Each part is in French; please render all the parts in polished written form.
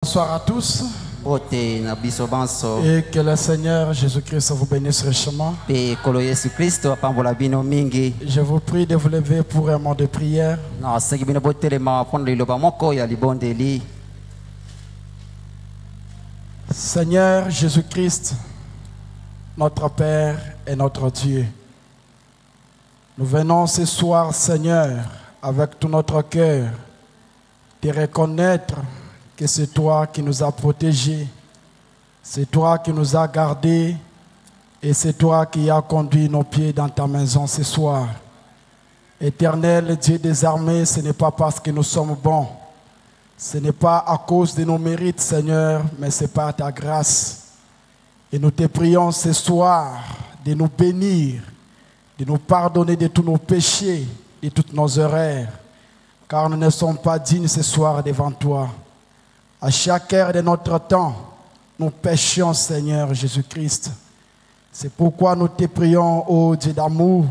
Bonsoir à tous. Et que le Seigneur Jésus-Christ vous bénisse richement. Je vous prie de vous lever pour un moment de prière. Seigneur Jésus-Christ, notre Père et notre Dieu, nous venons ce soir, Seigneur, avec tout notre cœur, te reconnaître que c'est toi qui nous as protégés, c'est toi qui nous as gardés et c'est toi qui as conduit nos pieds dans ta maison ce soir. Éternel Dieu des armées, ce n'est pas parce que nous sommes bons, ce n'est pas à cause de nos mérites, Seigneur, mais c'est par ta grâce. Et nous te prions ce soir de nous bénir, de nous pardonner de tous nos péchés, de toutes nos erreurs, car nous ne sommes pas dignes ce soir devant toi. À chaque heure de notre temps, nous péchions, Seigneur Jésus-Christ. C'est pourquoi nous te prions, ô Dieu d'amour,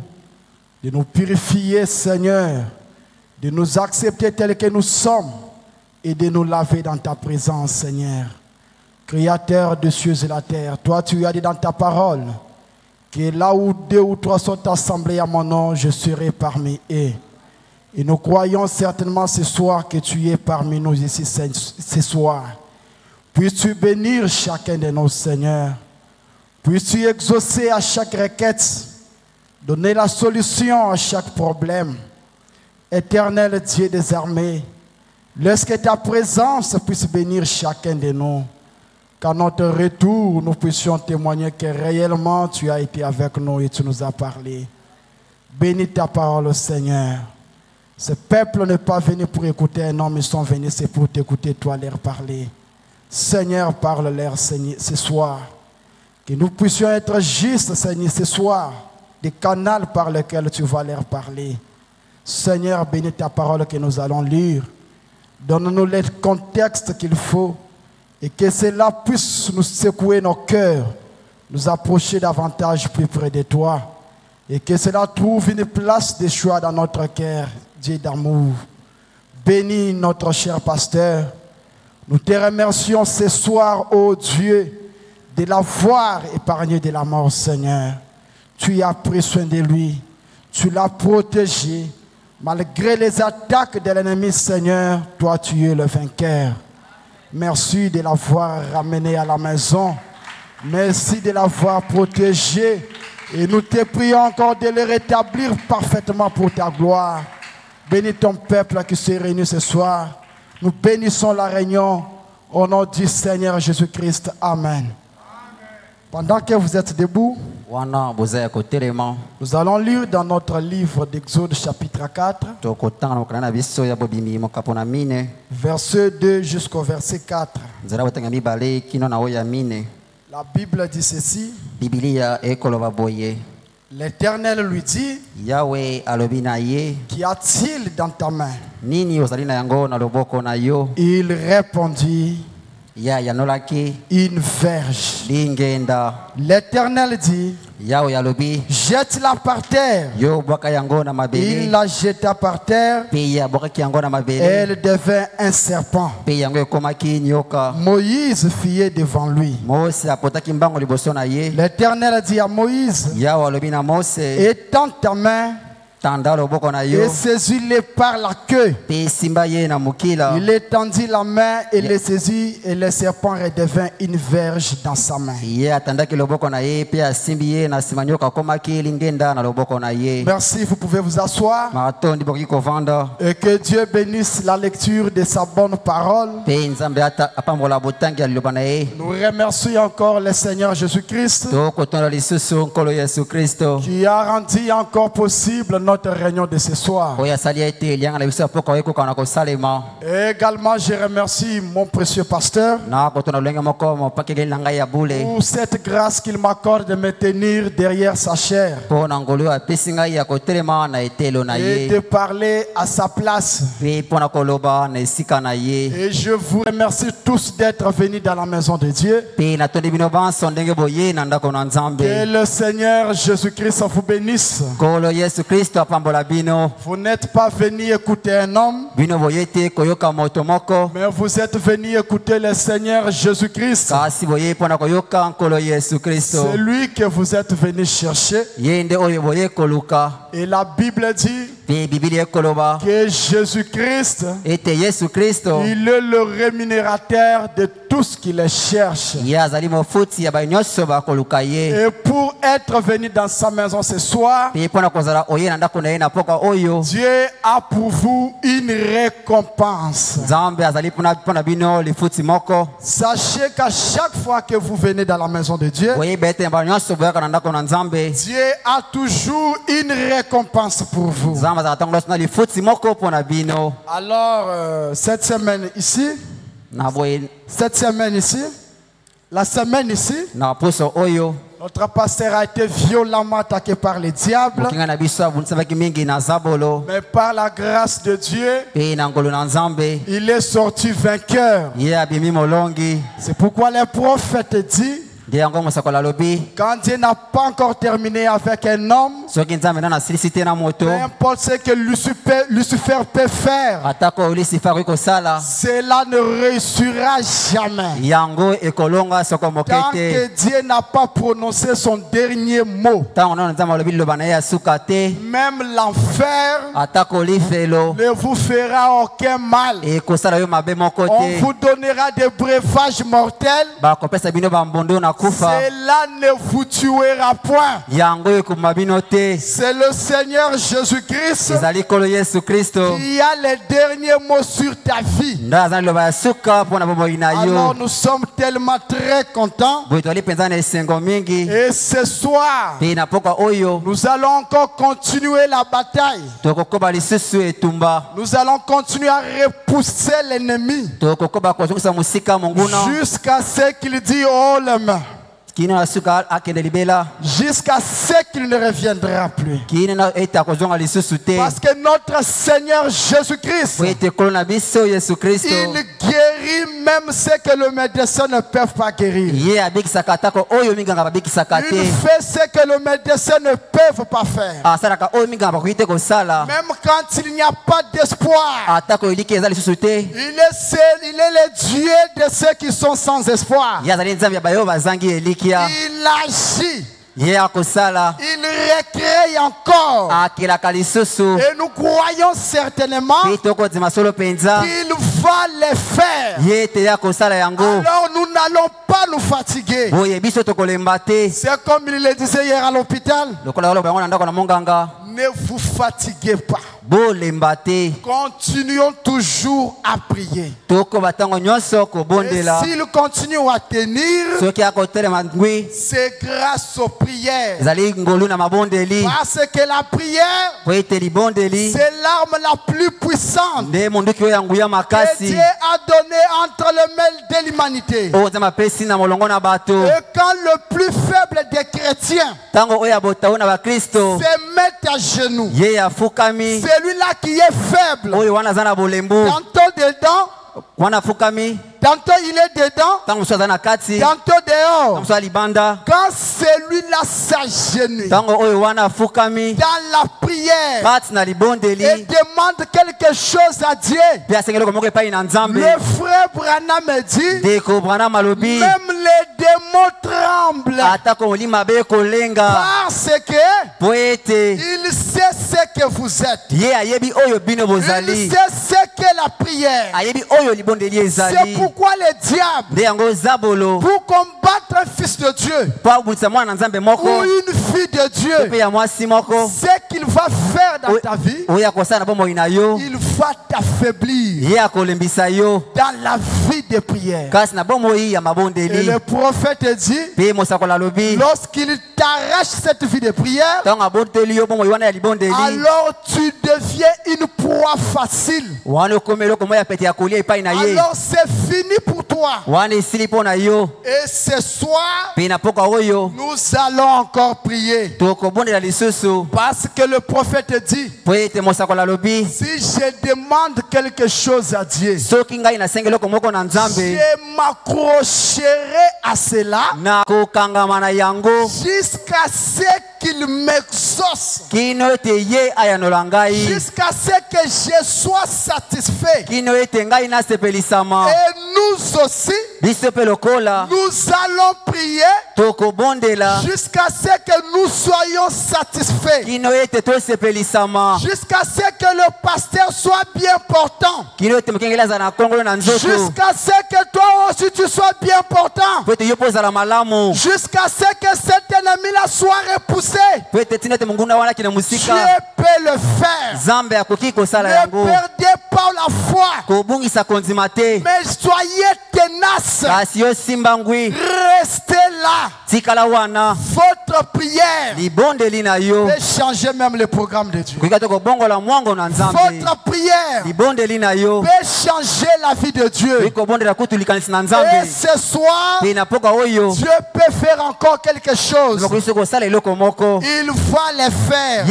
de nous purifier, Seigneur, de nous accepter tels que nous sommes et de nous laver dans ta présence, Seigneur. Créateur des cieux et de la terre, toi tu as dit dans ta parole que là où 2 ou 3 sont assemblés à mon nom, je serai parmi eux. Et nous croyons certainement ce soir que tu es parmi nous ici ce soir. Puisses-tu bénir chacun de nos seigneurs. Puisses-tu exaucer à chaque requête. Donner la solution à chaque problème. Éternel Dieu des armées, laisse que ta présence puisse bénir chacun de nous. Qu'à notre retour, nous puissions témoigner que réellement tu as été avec nous et tu nous as parlé. Bénis ta parole, Seigneur. Ce peuple n'est pas venu pour écouter un homme, ils sont venus, c'est pour t'écouter, toi, leur parler. Seigneur, parle-leur, Seigneur, ce soir. Que nous puissions être justes, Seigneur, ce soir, des canaux par lesquels tu vas leur parler. Seigneur, bénis ta parole que nous allons lire. Donne-nous le contexte qu'il faut et que cela puisse nous secouer nos cœurs, nous approcher davantage plus près de toi et que cela trouve une place de choix dans notre cœur. Dieu d'amour, bénis notre cher pasteur. Nous te remercions ce soir, ô Dieu, de l'avoir épargné de la mort, Seigneur. Tu as pris soin de lui, tu l'as protégé. Malgré les attaques de l'ennemi, Seigneur, toi tu es le vainqueur. Merci de l'avoir ramené à la maison. Merci de l'avoir protégé. Et nous te prions encore de le rétablir parfaitement pour ta gloire. Bénis ton peuple qui se réunit ce soir. Nous bénissons la réunion au nom du Seigneur Jésus-Christ. Amen. Pendant que vous êtes debout, nous allons lire dans notre livre d'Exode chapitre 4, verset 2 jusqu'au verset 4. La Bible dit ceci. L'Éternel lui dit, qu'y a-t-il dans ta main? Il répondit, une verge. L'Éternel dit, jette-la par terre. Il la jeta par terre. Elle devint un serpent. Moïse fuyait devant lui. L'Éternel dit à Moïse, étends ta main et saisis-le par la queue. Il étendit la main et le saisit, et le serpent redevint une verge dans sa main. Merci, vous pouvez vous asseoir. Et que Dieu bénisse la lecture de sa bonne parole. Nous remercions encore le Seigneur Jésus-Christ qui a rendu encore possible notre réunion de ce soir. Et également, je remercie mon précieux pasteur pour cette grâce qu'il m'accorde de me tenir derrière sa chair et de parler à sa place. Et je vous remercie tous d'être venus dans la maison de Dieu. Que le Seigneur Jésus-Christ vous bénisse. Vous n'êtes pas venu écouter un homme, mais vous êtes venu écouter le Seigneur Jésus-Christ. C'est lui que vous êtes venu chercher. Et la Bible dit que Jésus-Christ, il est le rémunérateur de tout ce qu'il cherche. Et pour être venu dans sa maison ce soir, Dieu a pour vous une récompense. Sachez qu'à chaque fois que vous venez dans la maison de Dieu, Dieu a toujours une récompense pour vous. Alors, cette semaine ici, la semaine ici, notre pasteur a été violemment attaqué par le diable. Mais par la grâce de Dieu, il est sorti vainqueur. C'est pourquoi les prophètes disent, quand Dieu n'a pas encore terminé avec un homme, peu importe ce que Lucifer peut faire, cela ne réussira jamais. Tant que Dieu n'a pas prononcé son dernier mot, même l'enfer ne vous fera aucun mal. On vous donnera des breuvages mortels. Cela ne vous tuera point. C'est le Seigneur Jésus-Christ qui a les derniers mots sur ta vie. Alors nous sommes tellement très contents. Et ce soir, nous allons encore continuer la bataille. Nous allons continuer à repousser l'ennemi jusqu'à ce qu'il dise oh les mains. Jusqu'à ce qu'il ne reviendra plus. Parce que notre Seigneur Jésus-Christ, il guérit même ce que le médecin ne peut pas guérir. Il fait ce que le médecin ne peut pas faire. Même quand il n'y a pas d'espoir, il est le Dieu de ceux qui sont sans espoir. Il agit. Il recrée encore. Et nous croyons certainement qu'il va les faire. Alors nous n'allons pas nous fatiguer. C'est comme il le disait hier à l'hôpital. Ne vous fatiguez pas. Continuons toujours à prier. Et s'il continue à tenir, c'est grâce aux prières. Parce que la prière, c'est l'arme la plus puissante que Dieu a donnée entre les mains de l'humanité. Et quand le plus faible des chrétiens se met à genoux, celui-là qui est faible, tantôt dedans, tantôt il est dedans, tantôt dehors. Quand celui-là s'agenouille dans la prière et demande quelque chose à Dieu, le frère Branham dit, même les démons tremblent parce que il sait ce que vous êtes. Il sait ce qu'est la prière. C'est pourquoi le diable, pour combattre un fils de Dieu ou une fille de Dieu, ce qu'il va faire dans ta vie, il va t'affaiblir dans la vie de prière. Et le prophète dit, lorsqu'il t'arrache cette vie de prière, alors tu deviens une proie facile. Alors c'est fini pour toi. Et ce soir, nous allons encore prier. Parce que le prophète dit, si je demande quelque chose à Dieu, je m'accrocherai à cela jusqu'à ce qu'il m'exauce. Jusqu'à ce que je sois satisfait. Et nous aussi, nous allons prier jusqu'à ce que nous soyons satisfaits. Jusqu'à ce que le pasteur soit bien portant. Jusqu'à ce que toi aussi tu sois bien portant. Jusqu'à ce que cet ennemi-là soit repoussé. Dieu peut le faire. Ne perdez pas la foi. Mais soyez tenaces. Restez là. Votre prière peut changer même le programme de Dieu. Votre prière peut changer la vie de Dieu. Et ce soir, Dieu peut faire encore quelque chose. Il va le faire.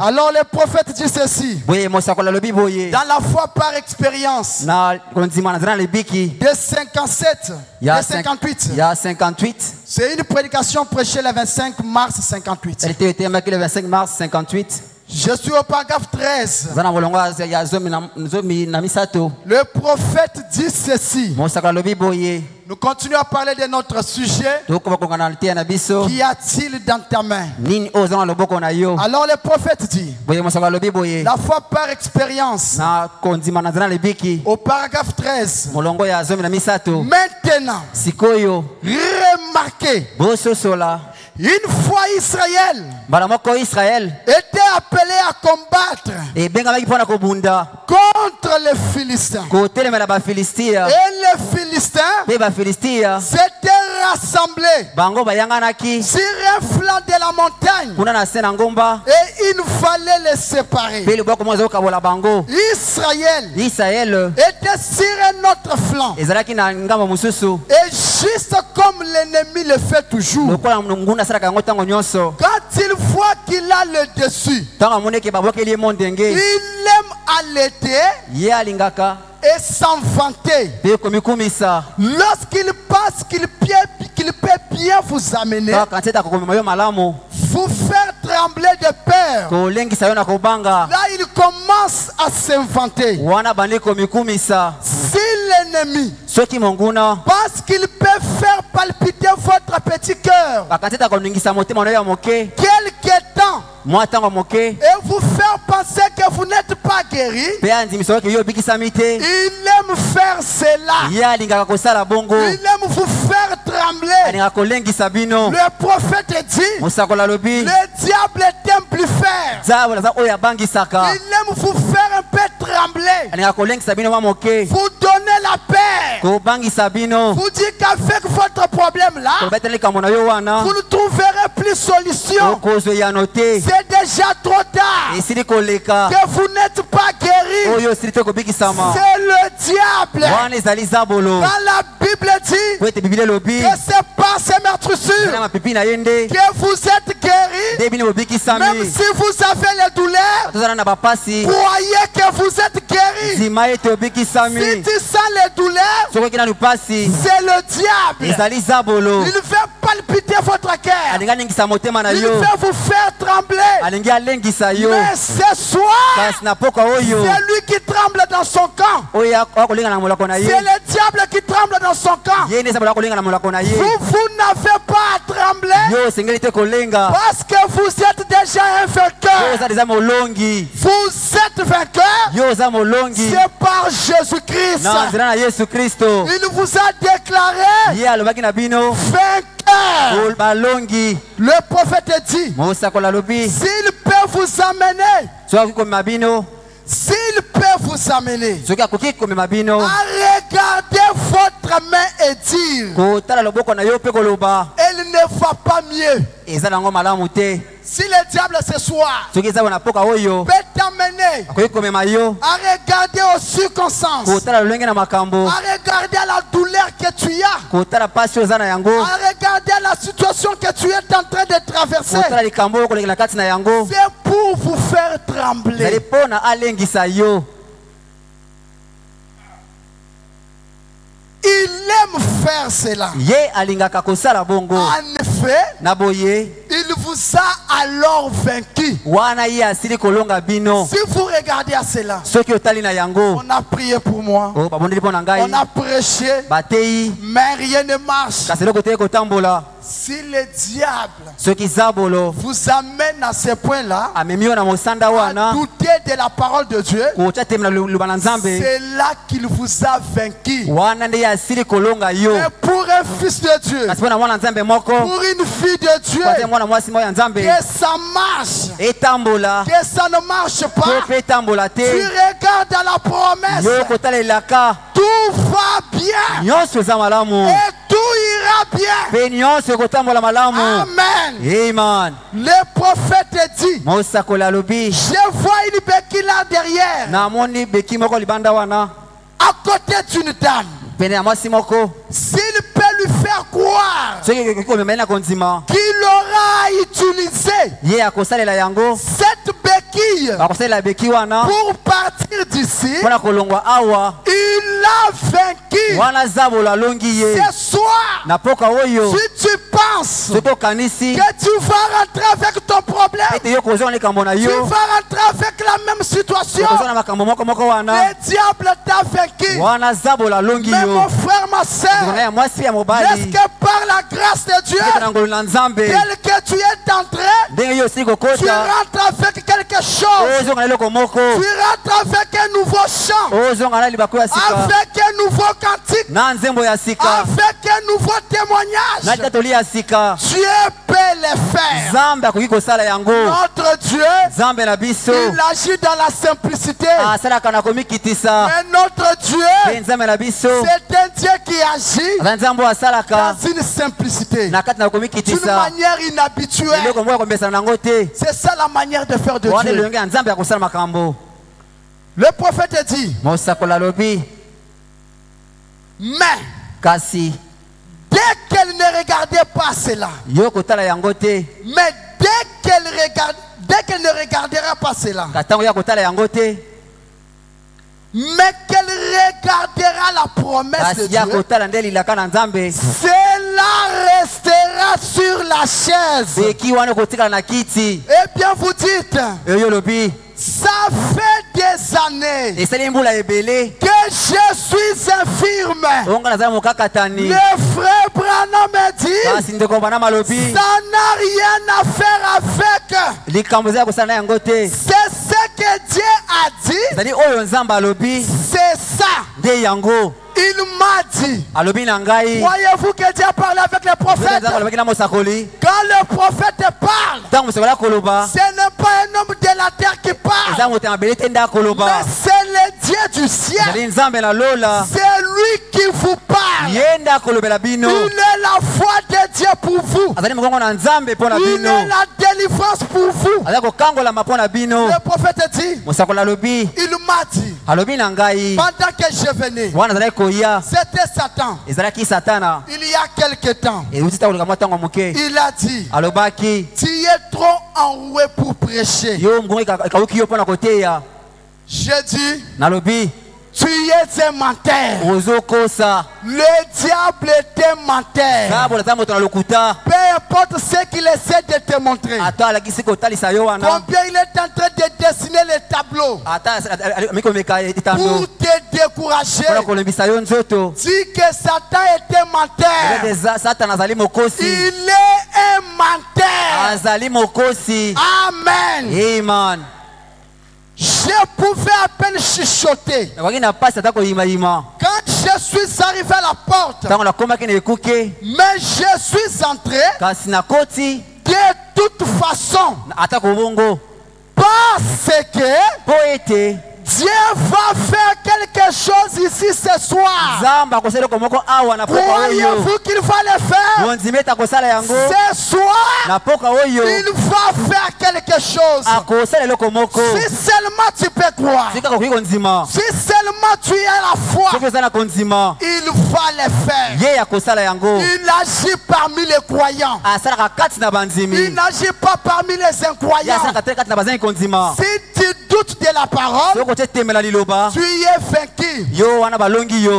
Alors le prophète dit ceci. Dans la foi par expérience. De 57, de 58. C'est une prédication prêchée le 25 mars 58. Je suis au paragraphe 13. Le prophète dit ceci. Nous continuons à parler de notre sujet. Qu'y a-t-il dans ta main? Alors le prophète dit, la foi par expérience. Au paragraphe 13. Maintenant, remarquez. Une fois Israël était appelé à combattre contre les Philistins. Et les Philistins s'étaient rassemblés sur un flanc de la montagne. Et il fallait les séparer. Israël était sur un autre flanc. Et juste comme l'ennemi le fait toujours, quand il voit qu'il a le dessus, il aime allaiter et s'en vanter. Lorsqu'il pense qu'il peut bien vous amener, vous faire trembler de peur, là il commence à s'inventer. Si l'ennemi pense qu'il peut faire palpiter votre petit cœur quelque temps et vous faire penser que vous n'êtes pas guéri, il aime faire cela. Il aime vous faire trembler. Le prophète dit, le diable t'aime plus faire. Il aime vous faire un peu trembler. Vous donnez la paix. Vous dites qu'avec votre problème là, vous ne trouverez plus solution. C'est déjà trop tard. Que vous n'êtes pas guéri. C'est le diable. Quand la Bible dit que c'est par ces meurtrissures que vous êtes guéri, même si vous avez les douleurs, croyez que vous êtes guéri. Si tu sens les douleurs, c'est le diable. Il veut palpiter votre cœur. Il veut vous faire trembler. Mais ce soir, c'est lui qui tremble dans son camp. C'est le diable qui tremble dans son camp. Vous n'avez pas à trembler parce que vous êtes déjà un vainqueur. Vous êtes vainqueur. C'est par Jésus-Christ. Il vous a déclaré vainqueur. Le prophète dit, s'il peut vous amener, s'il peut vous amener à regarder votre main et dire, elle ne va pas mieux. Si le diable ce soir peut t'amener à regarder aux circonstances, à regarder la douleur que tu as, à regarder la situation que tu es en train de traverser, c'est pour vous faire trembler. Il aime faire cela. En effet, il vous a alors vaincu. Si vous regardez à cela, on a prié pour moi, on a prêché, mais rien ne marche. Si le diable vous amène à ce point-là, à douter de la parole de Dieu, c'est là qu'il vous a vaincu. Mais pour un fils de Dieu, pour une fille de Dieu, que ça marche, que ça ne marche pas, tu regardes à la promesse, tout va bien et tout ira bien. Amen. Amen. Le prophète dit, je vois une béquille là derrière, à côté d'une dame. S'il peut lui faire croire qu'il aura utilisé cette béquille pour partir d'ici, il a vaincu. Ce soir, si tu penses que tu vas rentrer avec ton problème, tu vas rentrer avec la même situation, le diable t'a vaincu. Mais mon frère, ma soeur, est-ce que par la grâce de Dieu, tel que tu es entré, tu rentres avec quelque chose, tu rentres avec un nouveau chant, avec un nouveau cantique, avec un nouveau témoignage. Dieu peut le faire. Notre Dieu, il agit dans la simplicité. Mais notre Dieu, c'est un Dieu qui agit dans une simplicité, d'une manière inhabituelle. C'est ça la manière de faire de Dieu. Le prophète dit, mais dès qu'elle ne regardait pas cela, mais dès qu'elle ne regardera pas cela, mais qu'elle regardera la promesse de Dieu, cela restera sur la chaise. Eh bien, vous dites, ça fait des années que je suis infirme. Le frère Branham me dit, ça n'a rien à faire avec. C'est ce que Dieu a dit. C'est ça. Il m'a dit. Croyez-vous que Dieu a parlé avec les prophètes? Quand le prophète parle, ce n'est pas un homme de la terre qui parle, mais c'est le Dieu du ciel. C'est lui qui vous parle. Il est la foi de Dieu pour vous. Il est la délivrance pour vous. Le prophète dit, il m'a dit, pendant que je venais, c'était Satan. Il y a quelque temps, il a dit, tu es trop enroué pour prêcher. Je dis, tu es un menteur. Le diable est un menteur. Peu importe ce qu'il essaie de te montrer. Combien il est en train de dessiner les tableaux pour te décourager. Dis que Satan est un menteur. Il est un menteur. Amen. Amen. Je pouvais à peine chuchoter. Quand je suis arrivé à la porte, mais je suis entré de toute façon. Parce que Dieu va faire quelque chose ici ce soir. Croyez-vous qu'il va le faire? Ce soir, il va faire quelque chose. Si seulement tu peux croire, si seulement tu as la foi, il va le faire. Il agit parmi les croyants. Il n'agit pas parmi les incroyants. Si tu doutes de la parole, tu es vaincu.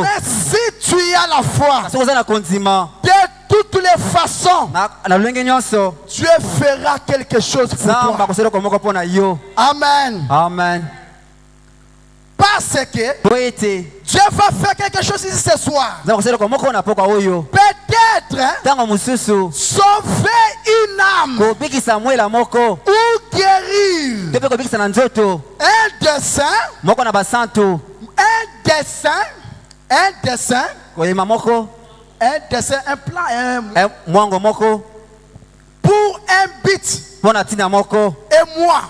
Mais si tu as la foi, de toutes les façons, Dieu fera quelque chose pour toi. Amen. Amen. Parce que Dieu va faire quelque chose ici ce soir. Peut-être sauver une âme ou guérir un plan, pour un but. Et moi,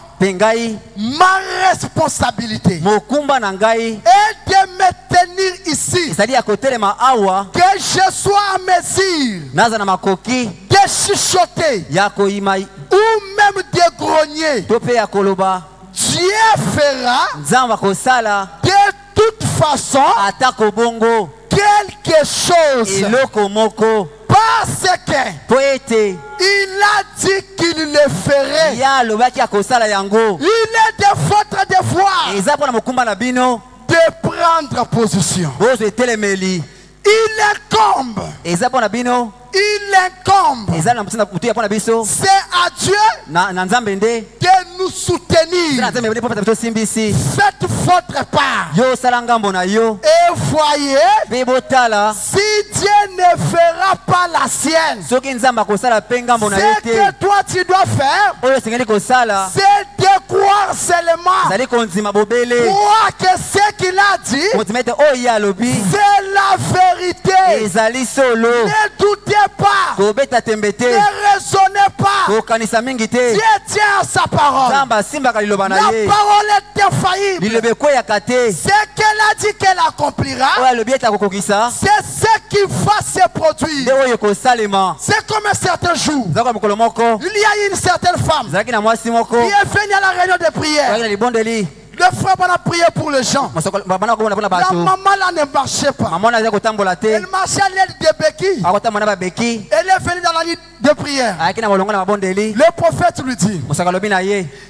ma responsabilité est de me tenir ici, que je sois en mesure de chuchoter ou même de grogner. Dieu fera de toute façon quelque chose, parce que il a dit qu'il le ferait. Il est de votre devoir de prendre position. Il incombe. C'est à Dieu de nous soutenir. Faites votre part. Et voyez, si Dieu ne fera pas la sienne, ce que toi tu dois faire, c'est de croire seulement. Croire que ce qu'il a dit, c'est la vérité. Ne doutez pas. Ne raisonnez pas. Dieu tient à sa parole. La parole est infaillible. Ce qu'elle a dit qu'elle accomplira, c'est ce qui va se produire. C'est comme un certain jour. Il y a une certaine femme qui est venue à la réunion de prière. Le frère a prié pour les gens. La maman là ne marchait pas. Elle marchait à l'aide de béquilles. Elle est venue dans la nuit de prière. Le prophète lui dit,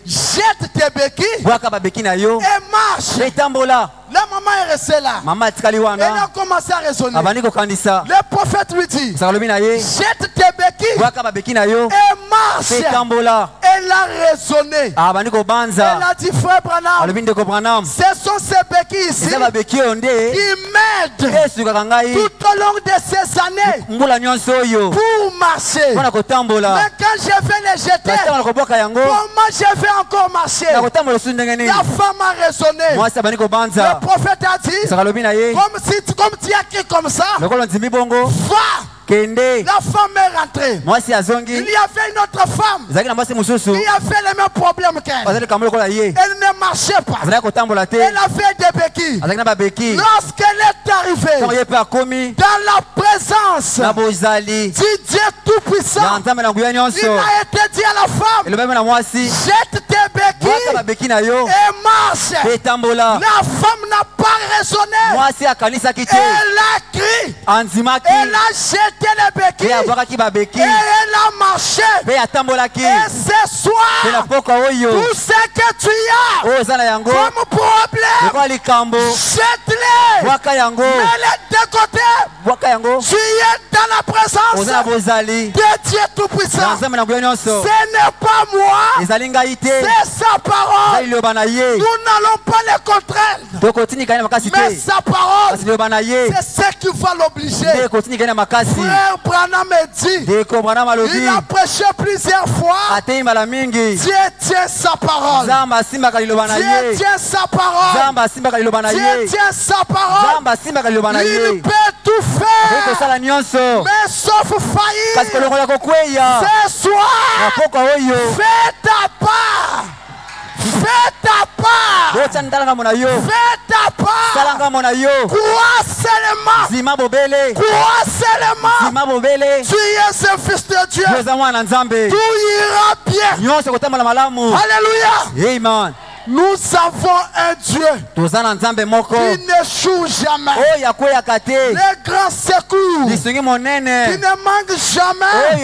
jette tes béquilles et marche. La maman est restée là. Elle a commencé à raisonner. Le prophète lui dit, jette tes béquilles et marche. Elle a raisonné. Elle a dit, frère Branham, ce sont ces béquilles ici qui m'aident tout au long de ces années pour marcher. Mais quand je vais les jeter, comment je vais encore marcher? La femme a raisonné. Le prophète a dit, comme tu as écrit comme ça, va. La femme est rentrée. Il y avait une autre femme qui avait le même problème qu'elle. Elle ne marchait pas. Elle avait des béquilles. Lorsqu'elle est arrivée dans la présence du Dieu Tout-Puissant, il a été dit à la femme, jette tes béquilles et marche. La femme n'a pas raisonné. Elle a crié. Elle a jeté les béquilles et elle a marché. Et ce soir, tout ce que tu as comme problème, jette-les, mets-les de côté. Tu es dans la présence de Dieu Tout-Puissant. Ce n'est pas moi, c'est sa parole. Nous n'allons pas les contraindre, mais sa parole, c'est ce qui va l'obliger. Frère Branham dit, il a prêché plusieurs fois. Dieu tient sa parole. Dieu tient sa parole. Dieu tient sa parole. Il peut tout faire, mais sauf faillir. Ce soir, fais ta part. Fais ta part. Fais ta part. Crois seulement. Crois seulement. Tu es un fils de Dieu. Tout ira bien. Alléluia. Amen. Nous avons un Dieu qui n'échoue jamais. Les grands secours qui ne manquent jamais.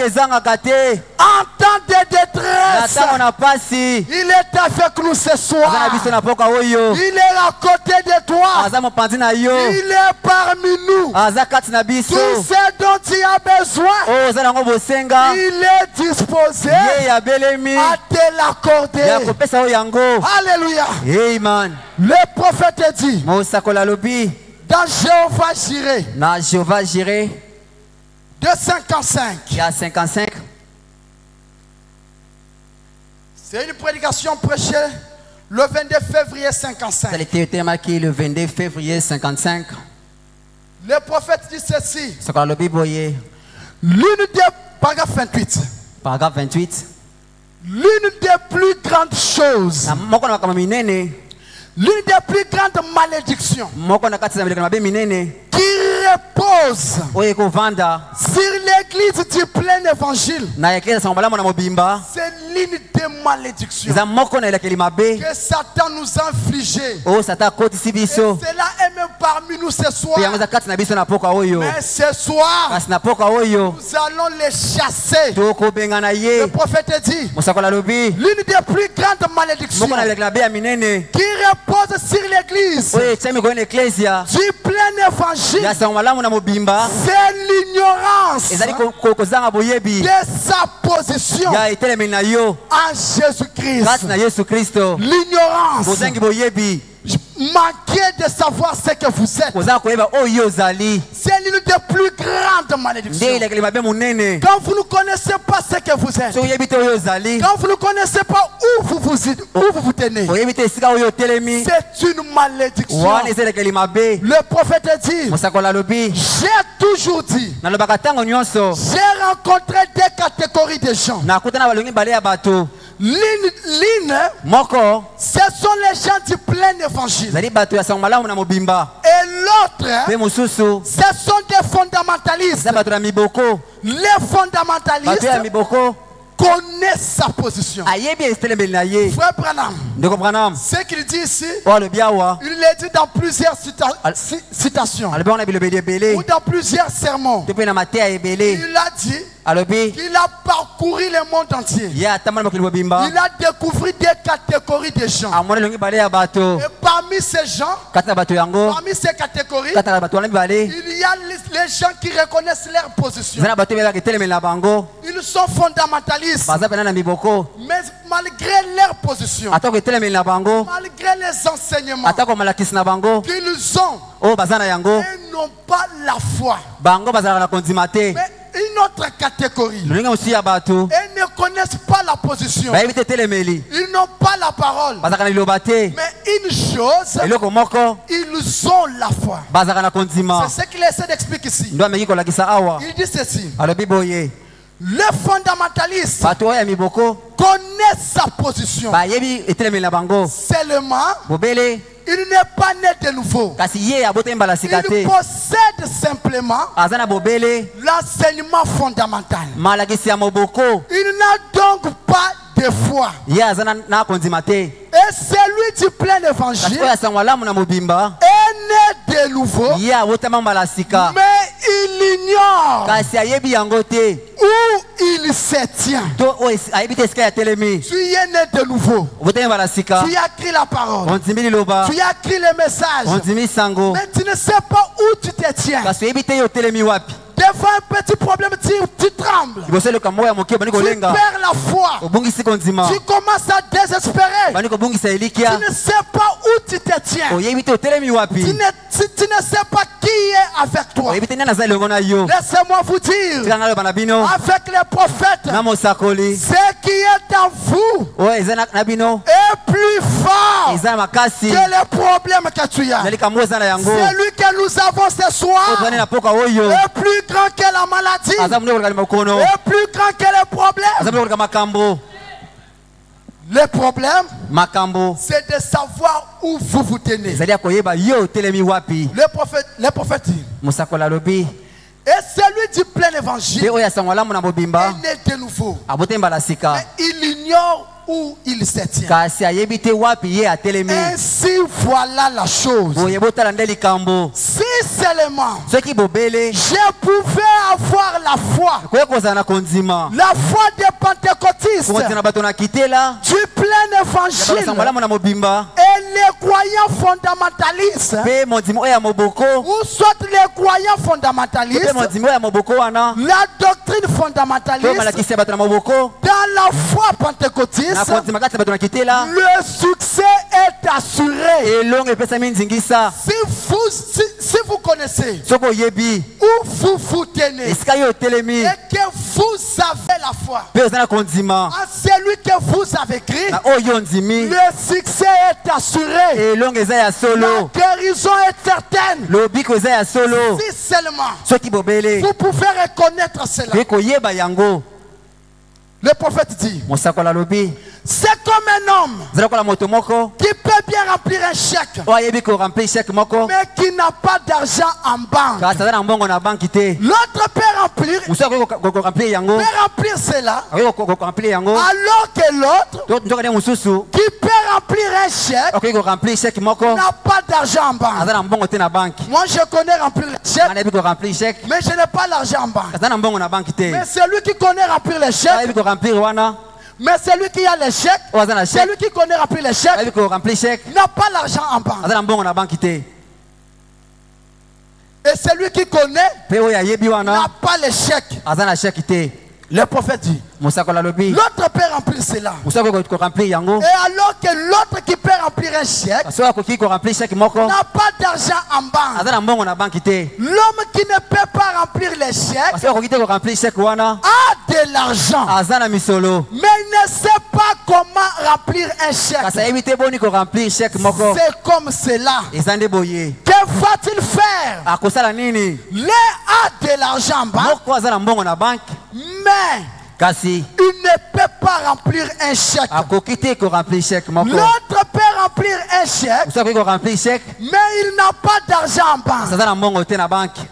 En temps de détresse, il est avec nous ce soir. Il est à côté de toi. Il est parmi nous. Tous ces dont tu as besoin, oyo oza nango bosenga il est disposé ye abelemi à te l'accorder. ya kopesa oyo yango. Alléluia. Amen. Le prophète dit mosakoli alobi dans Jéhovah Jireh na Jéhovah Jireh 2:55. ya 55. C'est une prédication prêchée le 22 février 55. Ça a été marqué le 22 février 55. Le prophète dit ceci. Mosakoli alobi boye. L'une des paragraphe 28. Paragraphe 28. L'une des plus grandes choses, Na moko na makambo minene, l'une des plus grandes malédictions moko na kati na bileko mabe minene qui repose oyo ekovanda sur l'église du plein évangile, na eklezia sango malamu na mobimba, c'est l'une des malédictions eza moko na elekeli mabe que Satan nous a infligées. oyo Satan akotisi Et biso. cela est même parmi nous ce soir. Pe yango eza kati na biso na poka oyo. Mais ce soir, Kasi na poka oyo nous allons les chasser. tokobengana Le ye. prophète dit, Mosakoli alobi l'une des plus grandes malédictions moko na elekeli mabe ya minene qui repose sur l'église oyo etia mikolo na eklezia du plein évangile, ya sango malamu na mobimba c'est l'ignorance ezali kozanga boyebi de sa position ya etelemeli na yo en Jésus-Christ. kati na Yesu Kristo. L'ignorance, Kozangi boyebi manquer de savoir ce que vous êtes, kozanga koyeba oyo ozali c'est l'une des plus grandes nde malédictions. elekeli mabe monene. Quand vous ne connaissez pas ce que vous êtes, So oyebi te oyo ozali, quand vous ne connaissez pas où vous tenez, oyebi te esika oyo otelemi, c'est une malédiction. wana eza elekeli mabe. Le prophète dit, Mosakoli alobi j'ai toujours dit, nalobaka ntango nyonso j'ai rencontré des catégories de gens. nakutana balongi mibale ya bato. L'une, Moko ce sont les gens du plein évangile. ezali bato ya sango malamu na mobimba, Et l'autre, mpe mosusu ce sont des fondamentalistes. eza bato na miboko. Les Bato ya fondamentalistes miboko connaissent sa position. ayebi etelemeli na ye. Frère Branham, Ndeko Branham ce qu'il dit ici, oyo alobi awa il l'a dit dans plusieurs citations alobi wana bilobeli ebele ou dans plusieurs sermons. to mpe na mateya ebele. Il a dit Alobi qu'il a parcouru le monde entier. ye atamboli mokili mobimba Il a découvert des catégories de gens. amoni elongi mibale ya bato. Et parmi ces gens, Kati na bato yango, parmi ces catégories, kati na bato wana mibale il y a les gens qui reconnaissent leur position. eza na bato ebelaka etelemeli na bango, Ils sont fondamentalistes, baza pena na miboko mais malgré leur position, atako etelemeli na bango, malgré les enseignements atako malakisi na bango qu'ils ont, oyo baza na yango, ils n'ont pas la foi. bango bazalaka na kondima te. Mais une autre catégorie, Lolenge mosusu ya bato ils ne connaissent pas la position. bayebi te etelemeli, Ils n'ont pas la parole. bazalaka na liloba te. Mais une chose, Eloko moko ils ont la foi. bazalaka na kondima. C'est ce qu'il essaie d'expliquer ici. Ndo ameki kolakisa awa Il dit ceci. alobi boye Les fondamentalistes bato oyo ya miboko connaissent sa position. bayebi etelemeli na bango Seulement, bobele, il n'est pas né de nouveau. kasi ye abotami mbala sika Il te, possède simplement aza na bobele l'enseignement fondamental. malakisi ya moboko. Il n'a donc pas de foi. Ye aza na kondima te. Et celui du plein Kasi évangile oyo asango alamu na mobimba est né de nouveau, ye abotama mbala sika, mais il ignore kasi ayebi yango te où il se tient. to oyo ayebi te esika ya telemi. Tu es né de nouveau. Obotami mbala sika, Tu as écrit la parole. ondimi liloba, Tu as écrit le message. ondimi sango, Mais tu ne sais pas où tu te tiens. kasi oyebi te ye otelemi wapi. Devant un petit problème, tu trembles. Liboso eloko moko ya moke bandi Tu kolenga, perds la foi. obungisi kondima, Tu commences à désespérer. bandi kobungisa Tu elikya, ne sais pas où tu te tiens. oyebi te otelemi Tu wapi, ne sais pas qui est avec toi. oyebi te nani aza elongo na yo. Laissez-moi vous dire, Tika nga loba na bino avec les prophètes, na mosakoli ce qui est en vous oyo eza na bino est plus fort eza na makasi que les problèmes que tu as. na likambo eza na yango. Celui que nous avons ce Oyo soir tozali na poka oyo est plus grand que la maladie, aza munene koleka makono, est plus grand que les aza problèmes. munene koleka makambo. Le problème, Makambo c'est de savoir où vous vous tenez. ezali ya koyeba yo otelemi wapi. Le prophète dit, Mosakoli alobi et celui du plein te évangile oyo asango alamu na mobimba est né de nouveau, abotami mbala sika, mais il ignore où il se tient. kasi ayebi te wapi ye atelemi. Ainsi Si voilà la chose, boye botala nde likambo si seulement soki bobele je pouvais avoir la foi, koye kozala na kondima la foi des pentecôtistes, kokotina bato na kitela du plein évangile bato malamu na mobimba et les croyants fondamentalistes, pe mondimi oyo ya moboko ou soit les croyants pe fondamentalistes, mondimi oyo ya moboko wana la doctrine pe fondamentaliste, malakisi ya bato na moboko dans la foi na pentecôtiste, kondima kati na bato na kitela le succès est assuré. elongo epesami nzingisa Si vous connaissez soki oyebi où vous vous tenez esika yo otelemi et que vous avez la foi pe oza na kondima en celui que vous avez écrit, na oyo ndimi le succès est assuré. elongo eza ya La solo guérison est certaine. lobiko eza ya solo Si seulement soki bobele vous pouvez reconnaître cela. pe koyeba yango Le prophète dit, mosakola alobi c'est comme un homme eza lokola moto moko qui peut bien remplir un chèque, oyo ayebi koremplir chèque moko mais qui n'a pas d'argent en banque. kasi aza na mbongo na banki te L'autre peut remplir mosu akoki koremplir yango cela, akoki koremplir yango alors que l'autre nzoka nde mosusu qui peut remplir un chèque akoki koremplir chèque moko n'a pas d'argent en banque. aza na mbongo te na banki Moi, je connais remplir le chèque, ana yebi koremplir chèque mais je n'ai pas l'argent en banque. aza na mbongo na banki te Mais celui qui connaît remplir les chèques, ayebi koremplir wana mais celui qui a les chèques, oyo aza na chèque celui qui connaît remplir les chèques, ayebi koremplir chèque n'a pas l'argent en banque. aza na mbongo na banki te Et celui qui connaît mpe oyo ayebi n'a wana pas les chèques. aza na chèque te Le prophète dit, mosakola alobi l'autre peut remplir cela. mosu akoki koremplir yango Et alors que l'autre qui peut remplir un chèque kasi oyo akoki koremplir chèque moko n'a pas d'argent en banque, aza na mbongo na banki te l'homme qui ne peut pas remplir les chèques kasi oyo akoki te koremplir chèque wana a de l'argent, aza na misolo mais il ne sait pas comment remplir un chèque. kasi ayebi te boni koremplir chèque moko C'est comme cela. eza nde boye Que va-t-il faire? akosala nini L'un a de l'argent en banque, moko aza na mbongo na banki mais kasi il ne peut pas remplir un chèque. akoki te koremplir chèque moko L'autre peut remplir un chèque, mosu akoki koremplir chèque mais il n'a pas d'argent en banque. kasi aza na mbongo te na banki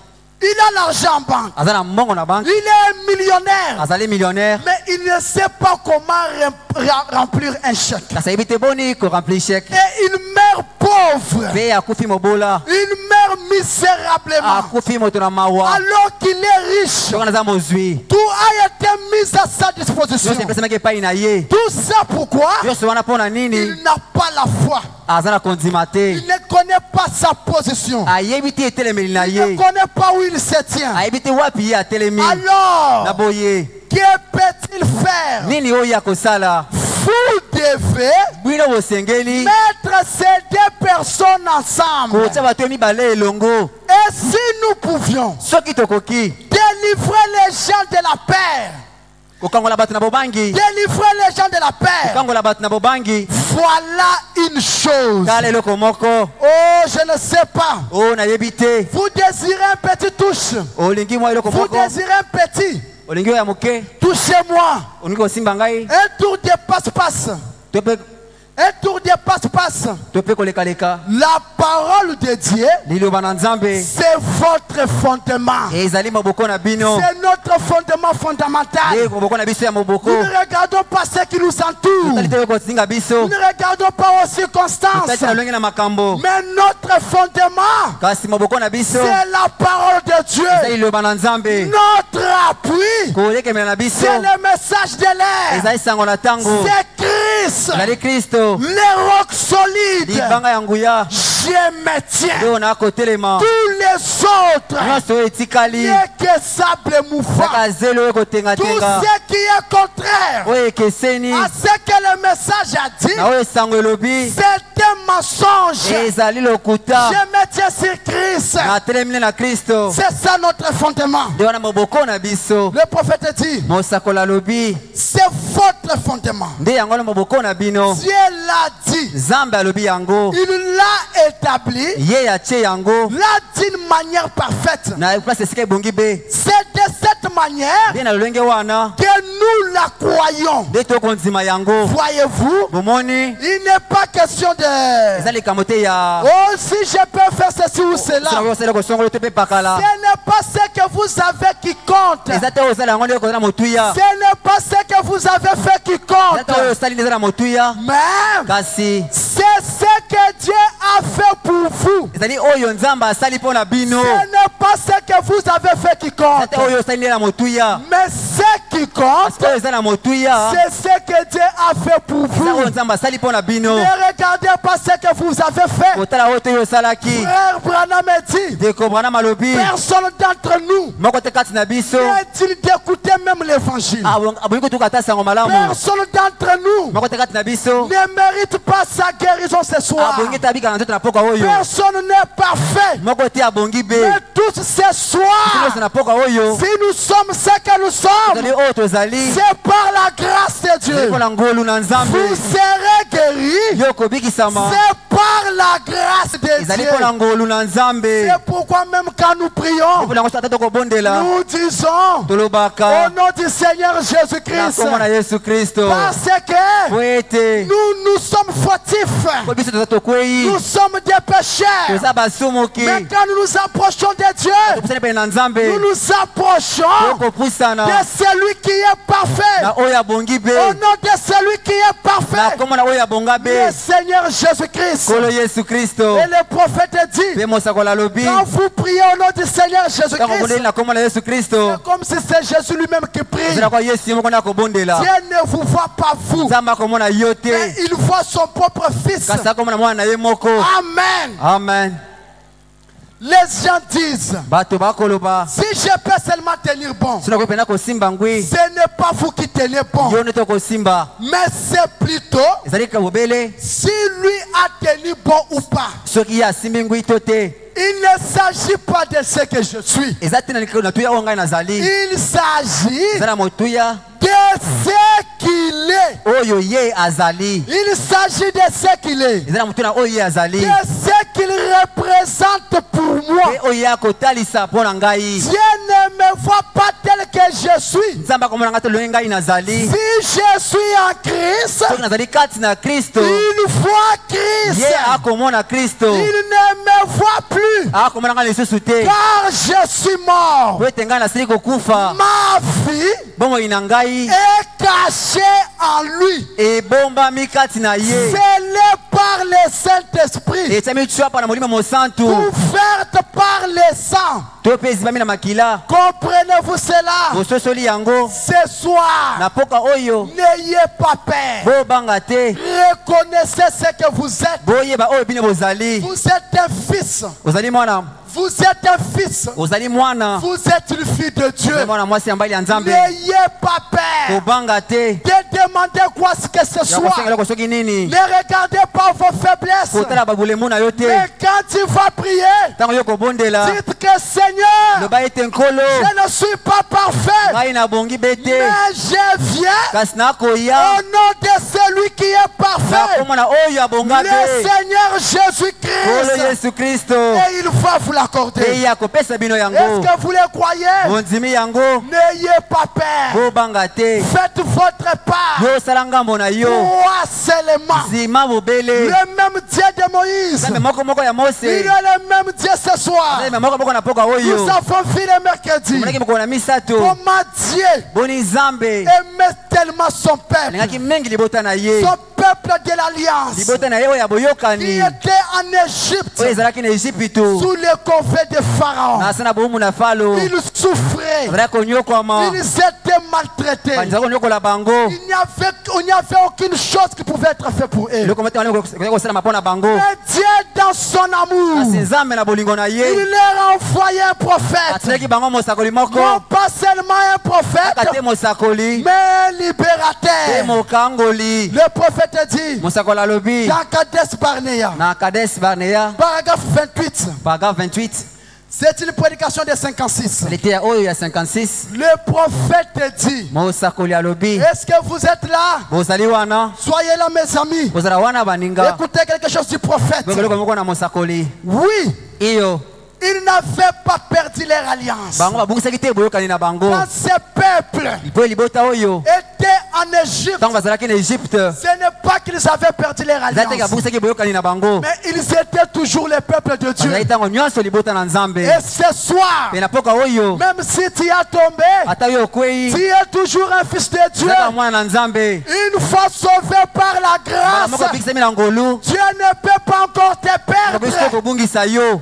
Il a l'argent en banque. aza na mbongo na banki Il est un millionnaire, azali millionnaire mais il ne sait pas comment remplir un chèque. kasi ayebi te boni koremplir chèque Et il meurt pauvre. mpe akufi mobola Il meurt misérablement. akufi moto na mawa Alors qu'il est riche, soki aza mozwi tout a été mis à sa disposition. nyonso epesamaki epai na ye Tout ça pourquoi? nyonso wana mpo na nini Il n'a pas la foi. aza na kondima te Il ne connaît pas sa position. ayebi te etelemeli na Il ne ye connaît pas où il se tient. ayebi te wapi ye atelemi na Alors, boye que peut-il faire? nini oyo akosala Vous devez bino bosengeli mettre ces deux personnes ensemble. kotia bato mibale elongo Et si nous pouvions soki tokoki délivrer les gens de la paix, kokangola bato na bobangi délivrer les gens de la paix, kokangola bato na bobangi voilà une chose. tala eloko moko Oh, je ne sais pas. oyo nayebi te Vous désirez un petit touche. olingi mwa eloko Vous moko désirez un petit. olingi oyo ya moke Touchez-moi. olingi kosimba ngai Un tour de passe-passe. to mpe Un tour de passe-passe. to mpe kolekaleka La parole de Dieu, liloba na nzambe c'est votre fondement. ezali moboko na bino C'est notre fondement fondamental. ye moboko na biso ya moboko Nous ne regardons pas ce qui nous entoure. tali te oyo kosinga biso Nous ne regardons pas aux circonstances. tali te na lolenge na makambo Mais notre fondement, kasi moboko na biso c'est la parole de Dieu. eza liloba na nzambe Notre appui, kolekemela na biso c'est le message de l'air. ezali sango na ntango C'est Christ, ezali kristo le roc solide. libanga ya nguya Je me tiens. nde oyo na kotelema Tous les autres, nyonso oyo etikali n'est que sable mouvant. kaka zelo oyo Tout kotengatenga ce qui est contraire oyo ekeseni à ce que le message a dit, na oyo esango elobi c'est un mensonge. ezali lokuta Je me tiens sur Christ. natelemi na kristo C'est ça notre fondement. nde wana moboko na biso Le prophète dit, mosakola alobi c'est votre fondement. nde yango wana moboko na bino Dieu l'a dit. nzambe alobi yango Il l'a établi ye atie yango là d'une manière parfaite. na place esika ebongi be C'est de cette manière nde na lolenge wana que nous la croyons. nde tokondima yango Voyez-vous, bomoni il n'est pas question de... eza likambo te ya Oh, si je peux faire ceci ou cela. osala kosongolo to mpe pakala Ce n'est pas ce que vous avez qui compte. eza te osala yango nde kozala motuya Ce n'est pas ce que vous avez fait qui compte. Mais kasi c'est ce que Dieu a fait pour vous. ezali oyo nzambe asali mpo na bino. Ce n'est pas ce que vous avez fait qui compte. ata oyo osali nde na motuya. Mais ce qui compte, oyo eza na motuya c'est ce que Dieu a fait pour eza vous. oyo nzambe asali mpo na bino. Ne regardez pas ce que vous avez fait. kotala oyo to oyo osalaki. Frère Branham dit, ndeko branham alobi personne d'entre nous moko te kati na biso n'est-il d'écouter même l'évangile. aboyi kotuka ata sango malamu. Personne d'entre nous moko te kati na biso ne mérite pas sa guérison ce soir. abongi te abika na nzoto na poka oyo. Personne n'est parfait. moko te abongi be Mais tous ce soir, nyonso na poka oyo si nous sommes ce que nous tozali sommes, oyo tozali c'est par la grâce de Dieu. mpo na ngolu na nzambe Vous serez guéris. yo kobikisama C'est par la grâce de ezali Dieu. mpo na ngolu na nzambe. C'est pourquoi même quand nous prions, mpo nango so ata tokobondela nous disons tolobaka au nom du Seigneur na Jésus-Christ, kombo na yesu kristo parce que po ete nous sommes fautifs, po biso toza tokwei nous sommes des pécheurs. toza basomoki Mais quand nous nous approchons de Dieu, topusani pene na nzambe nous nous approchons tokopusana de celui qui est parfait. na oyo abongi be Au nom de celui qui est na parfait, kombo na oyo abonga be le Seigneur Jésus-Christ. kolo yesu kristo. Et le prophète dit, mpe mosakoli alobi quand vous priez au nom du Seigneur ntango Jésus-Christ, obondeli na kombo na yesu kristo c'est comme si c'est Jésus lui-même qui prie. ezala kwa yesu ye moko nde akobondela. Dieu ne vous voit pas vous, nzambe akomona yo mais te il voit son propre fils. kasi akomona mwana na ye moko. Amen. amen. Les gens disent, bato bakoloba si je peux seulement tenir bon, soki nakoki mpena kosimba ngwi ce n'est pas vous qui tenez bon, yo nde tokosimba mais c'est plutôt ezali kabobele si lui a tenu bon ou pas. soki ye asimbi ngwi to te. Il ne s'agit pas de ce que je suis. eza te na tuya oyo ngai nazali Il s'agit eza na motuya de ce qu'il est. oyo ye azali. Il s'agit de ce qu'il est. eza na motuya oyo ye azali De ce qu'il représente pour moi. mpe oyo ye akotalisa mpo na ngai. Dieu ne me voit pas tel que je suis. nzambe akomona ngai te lolenge ngai nazali. Si je suis en Christ, soki nazali kati na kristo il voit Christ. ye akomona kristo Il ne me voit plus. akomona ngai lisusu te Car je suis mort. po ete ngai nasili kokufa. Ma vie bomoi na ngai est cachée en lui. ebombami kati na ye Scellée par le Saint-Esprit. etiami tswapa na molimo mosantu Ouverte par le sang. to mpe ezibami na makila. Comprenez-vous cela? bososoli yango Ce soir, na poka oyo n'ayez pas peur. bobanga te Reconnaissez ce que vous êtes. boyeba oyo bino bozali. Vous êtes un fils. ozali mwana Vous êtes un fils. ozali mwana Vous êtes une fille de Dieu. ozali mwana mwasi ya mbali ya nzambe. N'ayez pas peur kobanga te de demander quoi que ce ya soit. kosengela kosoki nini. Ne regardez pas vos faiblesses. kotala babulemu na yo te Mais quand tu vas prier, ntango yo kobondela dites que Seigneur, loba ete nkolo je ne suis pas parfait, ngai nabongi be te mais je viens kasi nakoya au nom de celui qui est na parfait, kombo na oyo abonga le be Seigneur kolo Jésus-Christ. yesu kristo. Et il va vous pe l'accorder. ye akopesa bino Est-ce yango que vous le croyez? bondimi yango. N'ayez pas peur. bobanga te Faites votre part. yo osala ngambo na yo Moi seulement. zima bobele. Le même Dieu de Moïse. nzambe moko ya mose Il est le même Dieu ce soir. nzambe moko na poka Nous oyo avons vu le mercredi. omonaki mokolo na misato Comment Dieu boni nzambe aimait tellement son peuple. alingaki mingi libota na ye Son peuple de l'Alliance. libota na ye oyo ya Qui boyokani était en Égypte. oyo ezalaki na Ejipito Sous le convoi de Pharaon. na asa na bomu na falo Il souffrait. azalaki konyokwama Il s'était maltraité. banzaka konyokola bango Il n'y avait aucune chose qui pouvait être faite pour eux. eloko moko te kosalama mpo na bango. Mais Dieu, dans son amour, kasi nzambe na bolingo na il ye leur a envoyé un prophète. atinaki bango mosakoli moko Non pas seulement un prophète, kaka te mosakoli mais un te libérateur. mokangoli. Le prophète dit, mosakoli alobi dans Kadesh Barnea, na Kades Barnea paragraphe 28, paragraphe 28 c'est une prédication de 56. letea oyo ya 56 Le prophète dit, mosakoli alobi est-ce que vous êtes là? bozali wana Soyez là, mes amis. bozala wana baninga Écoutez quelque chose du prophète. eloko moko na mosakoli Oui, iyo ils n'avaient pas perdu leur alliance. bango babungisaki te boyokani na bango Quand ce peuple mpo libota oyo était en Égypte, ntango bazalaki na Égypte ce n'est pas qu'ils avaient perdu leur eza te alliance, kabukisaki boyokani na bango mais ils étaient toujours le peuple de Dieu. bazalaki ntango nyonso libota na Nzambe Et ce soir, mpe na mpoka oyo même si tu as tombé, ata yo okwei tu es toujours un fils de Dieu. ozaka mwana na Nzambe Une fois sauvé par la mbala moko grâce, abikisami na ngolu Dieu ne peut pas encore te obisi perdre. kobungisa yo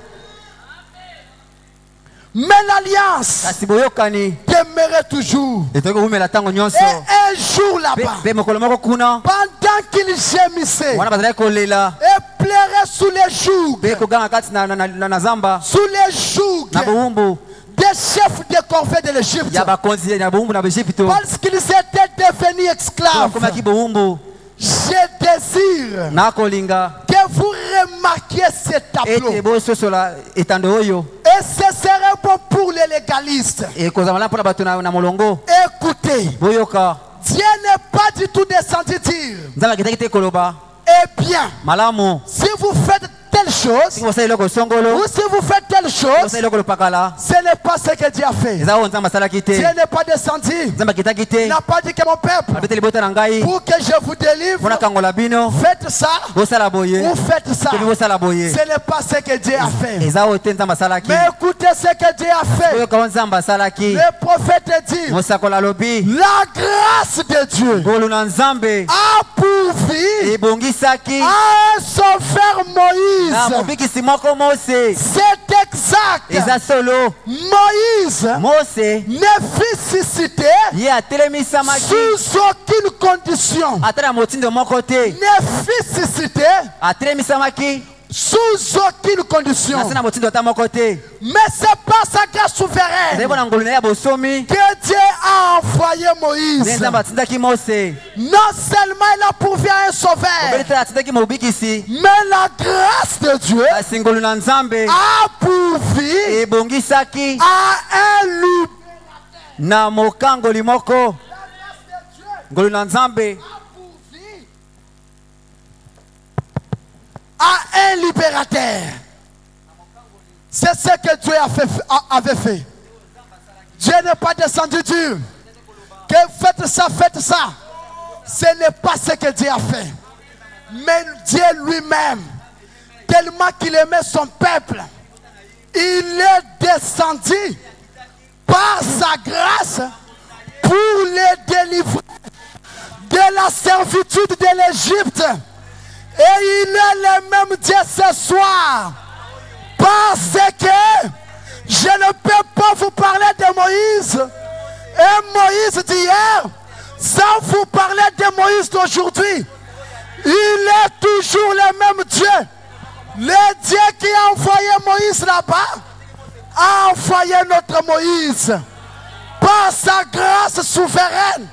Mais l'alliance kasi boyokani demeurait toujours. etoki kobumela ntango nyonso Et un jour là-bas, mpe mokolo moko kuna pendant qu'il gémissait wana bazalaki kolela et pleurait sous les jougs, mpe koganga kati na zamba sous les jougs na bowumbu des chefs de corvée de l'Égypte, ya bakonzi na bowumbu na Baegypte parce qu'ils étaient devenus esclaves. bakomaki bowumbu Je désire nakolinga que vous remarquiez ce tableau. ete bososola etando oyo Et ce serait bon pour les légalistes. ekozala malamu mpona bato na molongo Écoutez, boyoka Dieu n'est pas du tout descendu dire, nzambe akitaki te koloba eh bien, malamu si vous faites telle chose, soki bosala eloko songolo ou si vous faites telle chose, bosala eloko lopakala ce n'est pas ce que Dieu a fait. eza oyo nzambe asalaki te Dieu n'est pas descendu. nzambe akitaki Il te n'a pas dit que mon peuple, abete libota na ngai pour que je vous délivre, mpona kangola bino faites ça bosala boye ou faites ça. tobi bosala boye Ce n'est pas ce que Dieu a fait. eza oyo te nzambe asalaki Mais écoutez ce que Dieu a fait. oyoka oyo nzambe asalaki Le prophète dit, mosakoli alobi la grâce de Dieu ngolu na nzambe a pourvu ebongisaki à un sauveur na Moïse. mobikisi moko mose C'est exact. eza solo Moïse mose ne fut suscité ye atelemisamaki sous aucune condition. ata na motindo moko te Ne fut suscitéatelemisamaki sous aucune condition. na se na motindo ata moko te Mais c'est pas sa grâce ezali souveraine mpona ngolu na ye ya bosomi que Dieu a envoyé nde Moïse. nzambe atindaki mose Non seulement il a pourvu à un obeli sauveur, te atindaki mobikisi mais la grâce de Dieu kasi ngolu na nzambe a pourvu ebongisaki à un loup. na mokangoli moko ngolu na nzambe À un libérateur. C'est ce que Dieu avait fait. Dieu n'est pas descendu dur. Que faites ça. Ce n'est pas ce que Dieu a fait. Mais Dieu lui-même, tellement qu'il aimait son peuple, il est descendu par sa grâce pour les délivrer de la servitude de l'Égypte. Et il est le même Dieu ce soir. Parce que je ne peux pas vous parler de Moïse et Moïse d'hier sans vous parler de Moïse d'aujourd'hui. Il est toujours le même Dieu. Le Dieu qui a envoyé Moïse là-bas a envoyé notre Moïse par sa grâce souveraine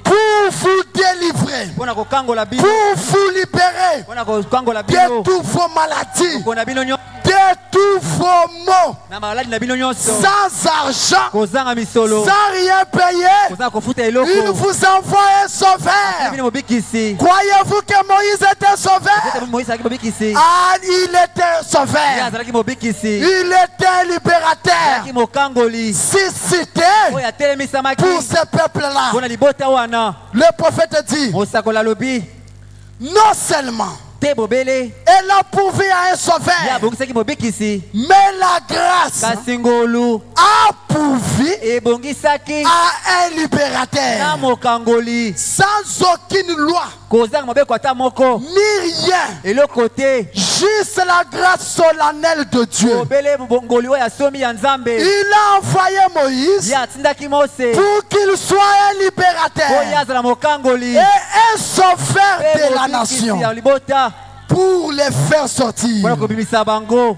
pour vous délivrer, mpona kokangola bino pour vous libérer mpona kokangola de bino toutes vos maladies, mpona bino nyonso de tous vos maux, na maladi na bino nyonso sans argent, kozanga misolo sans rien payer. kozanga kofuta Il eloko vous envoie un sauveur. bino mobikisi Croyez-vous que Moïse était sauveur? moïse azalaki mobikisi Ah, il était ye sauveur. azalaki mobikisi Il était libérateur. azalaki mokangoli Suscité oyo atelemisamaki pour ce peuple-là. mpona libota wana Le prophète dit, mosakoli alobi non seulement te bobele elle a pourvu à un ye sauveur, abongisaki mobikisi mais la grâce kasi ngolu a pourvu ebongisaki à un na libérateur. mokangoli Sans aucune loi, kozanga mobeko ata moko ni rien, eloko te juste la grâce solennelle de Dieu. obele ngoli oyo asomi ya nzambe Il a envoyé Moïse ye atindaki mose pour qu'il soit un oyo libérateur azala mokangoli et un sauveur mpe de la mobikisi nation ya libota pour les faire sortir. mpona kobimisa bango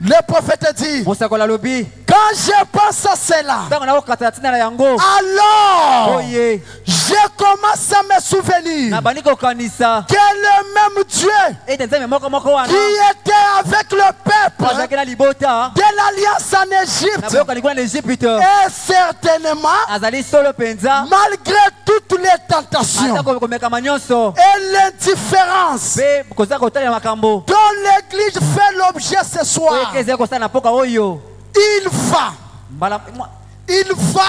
Le prophète dit, mosakoli alobi quand je pense à cela, ntango nakokata ntina na yango alors oye je commence à me souvenir nabandi kokanisa que le même Dieu ete nzambe moko wana qui était avec le peuple azalaki na libota de l'alliance en na Égypte boyokani kuna na Egypte est certainement, azali solo mpenza malgré toutes les tentations ata komekama nyonso et l'indifférence mpe koza kotalela makambo dont l'Église fait l'objet ce oyo soir, eklezia ekosala na mpoka oyo il va mbala il va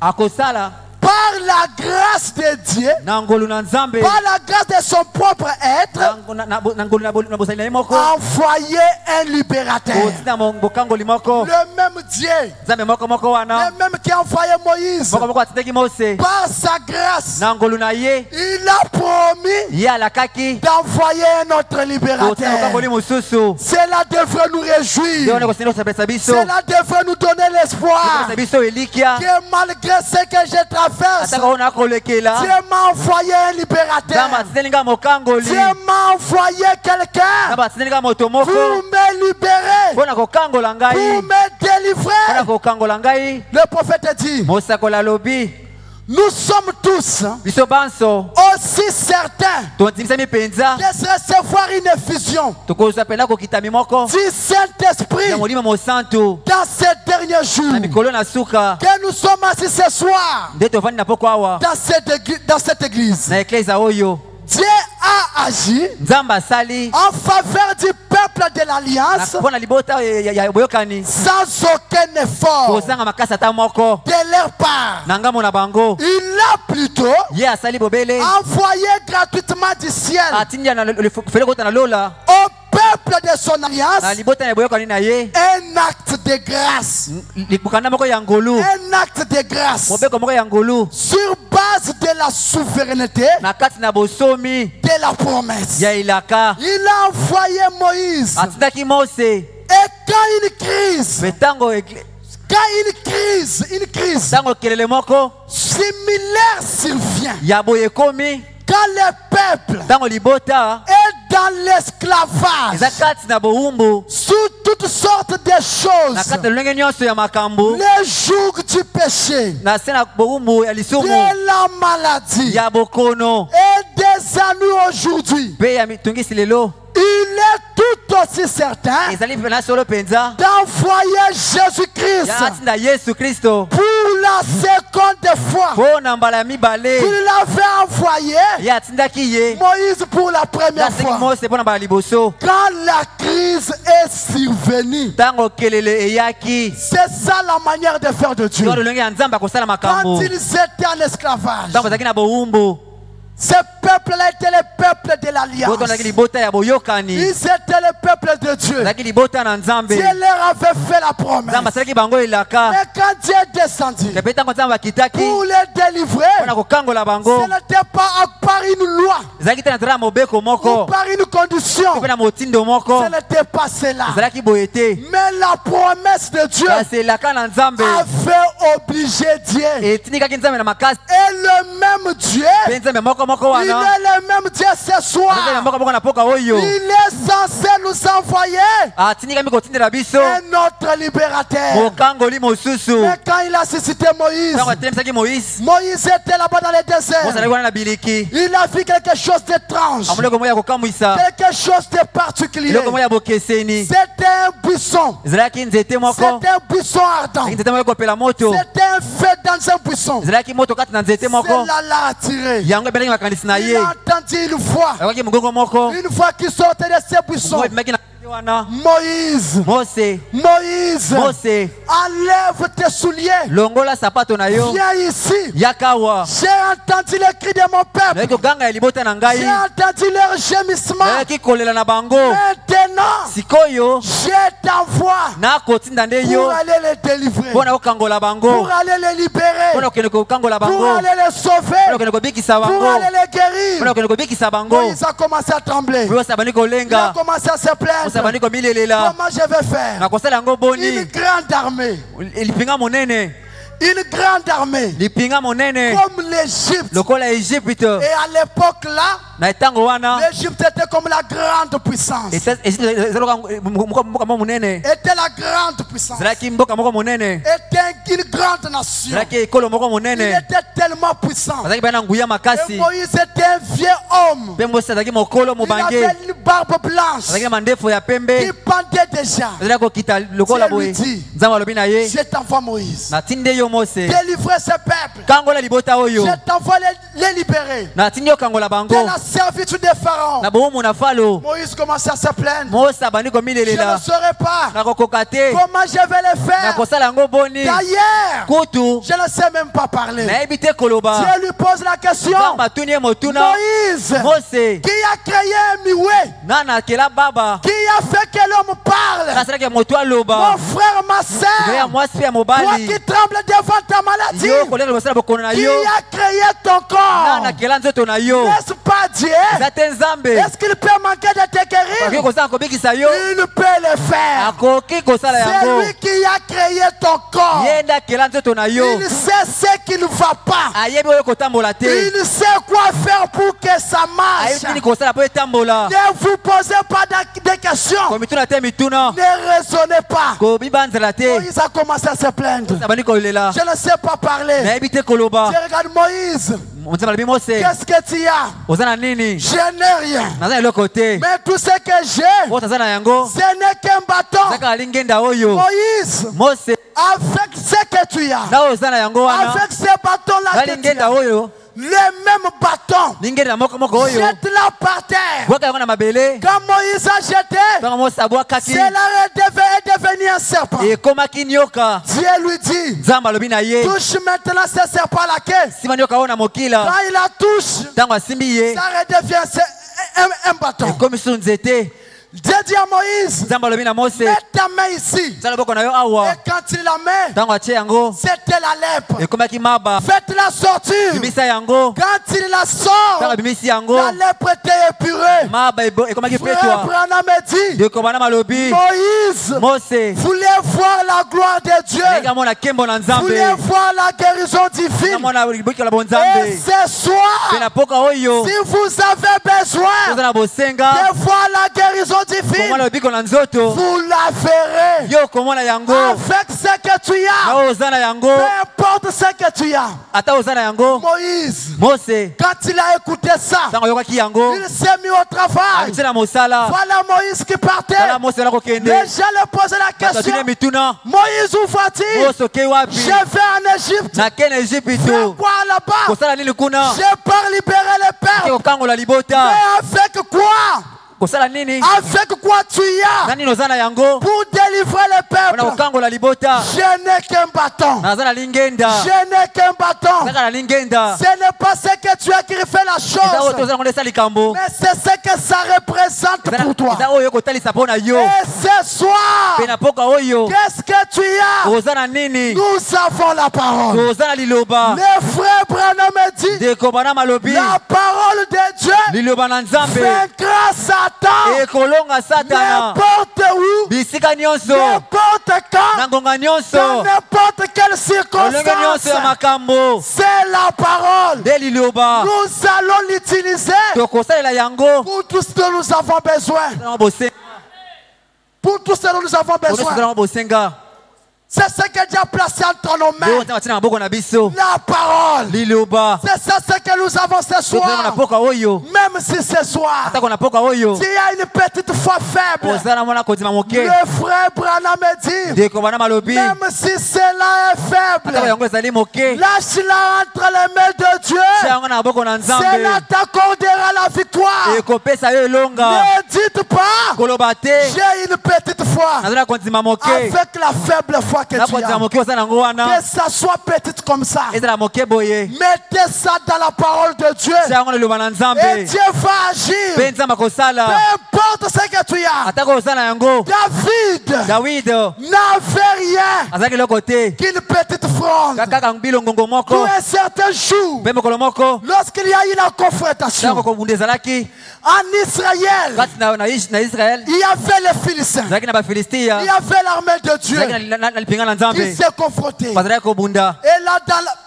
akosala par par la grâce de Dieu, na ngolu na nzambe par la grâce de son propre être, na ngolu na bosali na ye moko envoyer un libérateur. otina bokangoli moko Le même Dieu, nzambe moko wana le même qui a envoyé Moïse, moko atindaki Mose par sa grâce, na ngolu na ye il a promis ye alakaki d'envoyer un autre otina libérateur. bokangoli mosusu Cela devrait nous réjouir. nde wana kosenda kosabisa biso Cela devrait nous donner l'espoir kosabisa biso elikia que malgré ce que je traverse, ataka ona akolekela Dieu m'a envoyé un nzambe libérateur. atindeli nga mokangoli Dieu m'a envoyé quelqu'un nzambe atindeli nga moto pour moko me libérer, mpona kokangola pour ngai me mpona délivrer. kokangola ngai Le prophète dit, mosakoli alobi nous sommes tous biso banso aussi certains tondimisami mpenza de recevoir une effusion tokozwa mpenza kokitami moko du Saint-Esprit ya molimo mosantu dans ces derniers jours. na mikolo na suka Que nous sommes assis ce soir nde tovandi na poko awa dans cette église. na eklesa oyo Dieu a agi nzambe asali en faveur du peuple de l'Alliance mpo na libota ya boyokani sans aucun effort kozanga makasi ata moko de leur part. na ngambo na bango Il a plutôt ye asali bobele envoyé gratuitement du ciel atindi na fele kota na lola au peuple de son na alliance libota ya boyokani na ye un acte de grâce. libukanda moko ya ngolu Un acte de grâce mobeko moko ya ngolu sur base de la souveraineté na kati na bosomi de la promesse. ya ilaka Il a envoyé Moïse. atindaki Mose Et quand une crise, mpe ntango une crise ntango kelele moko similaire survient, ya boye ekomi quand le peuple ntango libota est dans l'esclavage, eza kati na bowumbu sous toutes sortes de na choses, kati na lolenge nyonso ya makambo le joug du péché, na se na bowumbu ya lisumu de la maladie ya bokono et des ennuis aujourd'hui, mpe ya mitungisi lelo il est tout aussi certain ezali mpena solo mpenza d'envoyer Jésus-Christ ya atinda yesu kristo pour la seconde fois. mpo na mbala ya mibale Il avait envoyé ye atindaki ye Moïse pour la première asengi fois. mose mpo na mbala liboso Quand la crise est survenue, ntango kelele eyaki c'est ça la manière de faire de Dieu. yo lolenge ya nzambe akosala makambo Quand ils étaient en esclavage, ntango azalaki na bowumbu ce peuple-là était le peuple de l'Alliance. boto azalaki libota ya boyokani Ils étaient le peuple de Dieu. azalaki libota na nzambe Dieu leur avait fait la promesse. nzambe asalaki bango elaka Mais quand Dieu est descendu mpe ntango nzambe akitaki pour les délivrer, mpona kokangola bango ce n'était pas par une loi, ezalaki te na nzela ya mobeko ou moko par une condition. mpe na motindo moko Ce n'était pas cela. ezalaki boye te Mais la promesse de Dieu kasi elaka na nzambe avait obligé Dieu. etindikaki nzambe na makasi Et le même Dieu, mpe nzambe moko il wana est le même Dieu ce nzambe soir. moko na poka oyo Il est censé nous envoyer atindikami kotindela biso un autre libérateur. mokangoli mosusu Mais quand il a suscité Moïse, ntango atelemisaki moïse Moïse était là-bas dans le mose désert. azalaki wana na biliki Il a vu quelque chose d'étrange, amoleko moko ya kokamwisa quelque chose de particulier. eloko moko ya bokeseni C'était un buisson. ezalaki nzete moko C'était un buisson ardent. ezalaki nzete moko ekopela moto C'était un feu dans un buisson. ezalaki moto kati na nzete moko Cela l'a attiré. yango ebelaki makanisi na Il ye a entendu une voix. akwaki mongongo moko Une fois qu'il sortait de ce buisson, ngo ebimaki na nzete wana Moïse, mose enlève tes souliers. longola sapato na yo Viens ici. yaka awa J'ai entendu les cris de mon peuple. nayaki koganga ya libota na J'ai ngai entendu leur gémissement. nayaki kolela na bango Maintenant, sikoyo je t'envoie nakotinda nde pour yo aller les délivrer, mpo na kokangola bango pour aller les libérer, mpo na kokende kokangola pour bango aller les mpo na sauver, kokende kobikisa pour bango aller les mpo na guérir. kokende kobikisa bango Moïse a commencé à trembler. oyo sabandi Il a kolenga commencé à se plaindre. osabandi komilelela Comment je vais faire? nakosala yango Une boni grande armée. lipinga monene Une grande armée. lipinga monene Comme l'Égypte. lokola Egypte Et à l'époque là, na etango wana l'Égypte était comme la grande puissance. mboka moko monene Était la grande puissance. ezalaki mboka moko monene Était une grande nation. ezalaki ekolo moko Il monene était tellement puissant. azalaki bai na nguya Et makasi Moïse était un vieux homme. mpe mosi azalaki mokolo Il mobange avait barbe blanche azalaki na mandefu ya qui pembe pendait déjà. azalaki kokita lokola Dieu lui boye dit, nzambe alobi na ye je t'envoie Moïse. natindi yo mose Délivrer ce peuple. kangola libota oyo Je t'envoie les libérer natindi yo kangola de bango la servitude des pharaons. na bomu na falo Moïse commençait à se plaindre. mose abandi Je ne komilelela saurais pas nakokoka te comment je vais les faire. nakosala yango boni D'ailleurs, kutu je ne sais même pas parler. nayebi te koloba Dieu lui pose la question. nzambe atuni ye motuna Moïse, mose qui a créé un mioué, nana akela baba qui a fait que l'homme parle. kasalaki ya moto aloba Mon frère, ma ya soeur, mwasi mpe ya toi mobali qui trembles devant ta maladie, yo kolela lobosala bokono na qui yo a créé ton nana corps, akela nzoto na yo n'est-ce pas Dieu? eza te nzambe Est-ce qu'il peut manquer de te akoki guérir? kosala kobikisa yo Il peut le faire. akoki kosala C'est yango lui qui a créé ton corps. ye nde akela nzoto na yo Il sait ce qui ne va pas. ayebi oyo kotambola te Il sait quoi faire pour que ça ayebi nini marche. kosala mpo etambola Ne vous posez pas des questions. komituna te mituna Ne raisonnez pas. kobibanzela te Moïse a commencé à se plaindre. abandi kolela Je ne sais pas parler. nayebi te koloba Je regarde Moïse. nzambe alobi mose Qu'est-ce que tu as? oza na nini Je n'ai rien. naza na eloko te Mais tout ce que j'ai, oyo taza na yango ce n'est qu'un bâton. eza kaka lingenda oyo Moïse, mose avec ce que tu as, na oyo oza na yango wana avec ce bâton-là na que tu lingenda as, oyo le même bâton, lingenda moko oyo jette-la par terre. bwaka yango na mabele Quand Moïse a jeté, ntango mose abwakaki cela est devenu un serpent. ekomaki nyoka Dieu lui dit, nzambe alobi na ye touche maintenant ce serpent à la queue. nsima nyoka oyo na mokila Quand il la touche, ntango asimbi ye ça redevient un bâton. ekomi su nzete Dieu dit à Moïse, nzambe alobi na mose mets ta main ici. zala loboko na yo Et awa quand il la met, ntango atie yango c'était la lèpre. ekomaki maba Faites-la sortir. bimisa yango Quand il la sort, ntango abimisi yango la lèpre était épurée. maba ekomaki Frère petwa Branham dit, ekobana malobi Moïse mose voulait voir la gloire de Dieu. ndenge amona nkembo na nzambe Voulait voir la guérison divine. amona libokelo la Et bonzambe ce soir, mpe na poka oyo si vous avez besoin oza na bosenga de voir la guérison divine, komona lobiko na nzoto vous la verrez. yo komona yango Avec ce que tu na as, oyo oza na yango peu importe ce que tu as. ata oza na yango Moïse, mose quand il a écouté ça, ntango ayokaki yango il s'est mis au travail. akisi na mosala Voilà Moïse qui partait. tala mose ala kokende Les gens lui posaient la bato question, atuni mituna Moïse, où vas-tu? mose okei wapi Je vais en Égypte. nake na Fais ejipito quoi là-bas? kosala nini kuna Je pars libérer les ke pères. kokangola libota Mais avec quoi? kosala nini Avec quoi tu y as? na nini oza na yango Pour délivrer les mpona peuples. kokangola libota Je n'ai qu'un bâton. naza na lingenda Je n'ai qu'un bâton. kaka na lingenda Ce n'est pas ce que tu as qui fait la eza oyo chose, toza nango nde esa likambo mais c'est ce que ça représente pour toi. eza oyo kotalisa mpo na yo Et ce soir, mpe na poka oyo qu'est-ce que tu as? oza na nini Nous avons la parole. toza na liloba Le frère Branham dit, ndeko bana malobi la parole de Dieu liloba na nzambe vaincra Satan ekolonga satana n'importe où, bisika nyonso n'importe na quand, ngonga dans nyonso n'importe quelle olenge nyonso circonstance. ya makambo C'est la parole. nde liloba Nous allons l'utiliser tokosalela yango pour tout ce dont nous avons besoin. tozalango bosenga Pour tout ce dont nous avons oyo besoin. tozalango bosenga C'est ce que Dieu a placé entre nos oyo mains. nzambe atina maboko na biso La parole. liloba C'est ça ce que nous avons ce tozalanga na soir. poka oyo Même si ce soir, atako na poka oyo tu as une petite foi faible, ozala mwana kodima moke le frère Branham dit, ndeko bana malobi même si cela est atako faible, yango ezali moke lâche-la entre les mains de tia Dieu. yango na maboko na nzambe Cela t'accordera la victoire. ekopesa yo elonga Ne dites pas, koloba te j'ai une petite foi. nazala kondima moke Avec la faible foi que tu nakondima as. moke oza nango wana Que ça soit petite comme ça. ezala moke boye Mettez ça dans la parole de Dieu. tia yango na liloba na Et nzambe Dieu va agir. mpe nzambe Peu akosala importe ce que tu as. atako oza na yango David dawide n'avait rien azalaki eloko te qu'une petite fronde. kaka bilongongo moko Pour un certain jour, mpe mokolo moko lorsqu'il y a eu la confrontation ntango kobunda ezalaki en Israël, kati na israele il y avait les Philistins, ezalaki na bafilistia il y avait l'armée de Dieu ezalaki na lipinga na qui nzambe s'est confrontée. bazalaki kobunda Et là,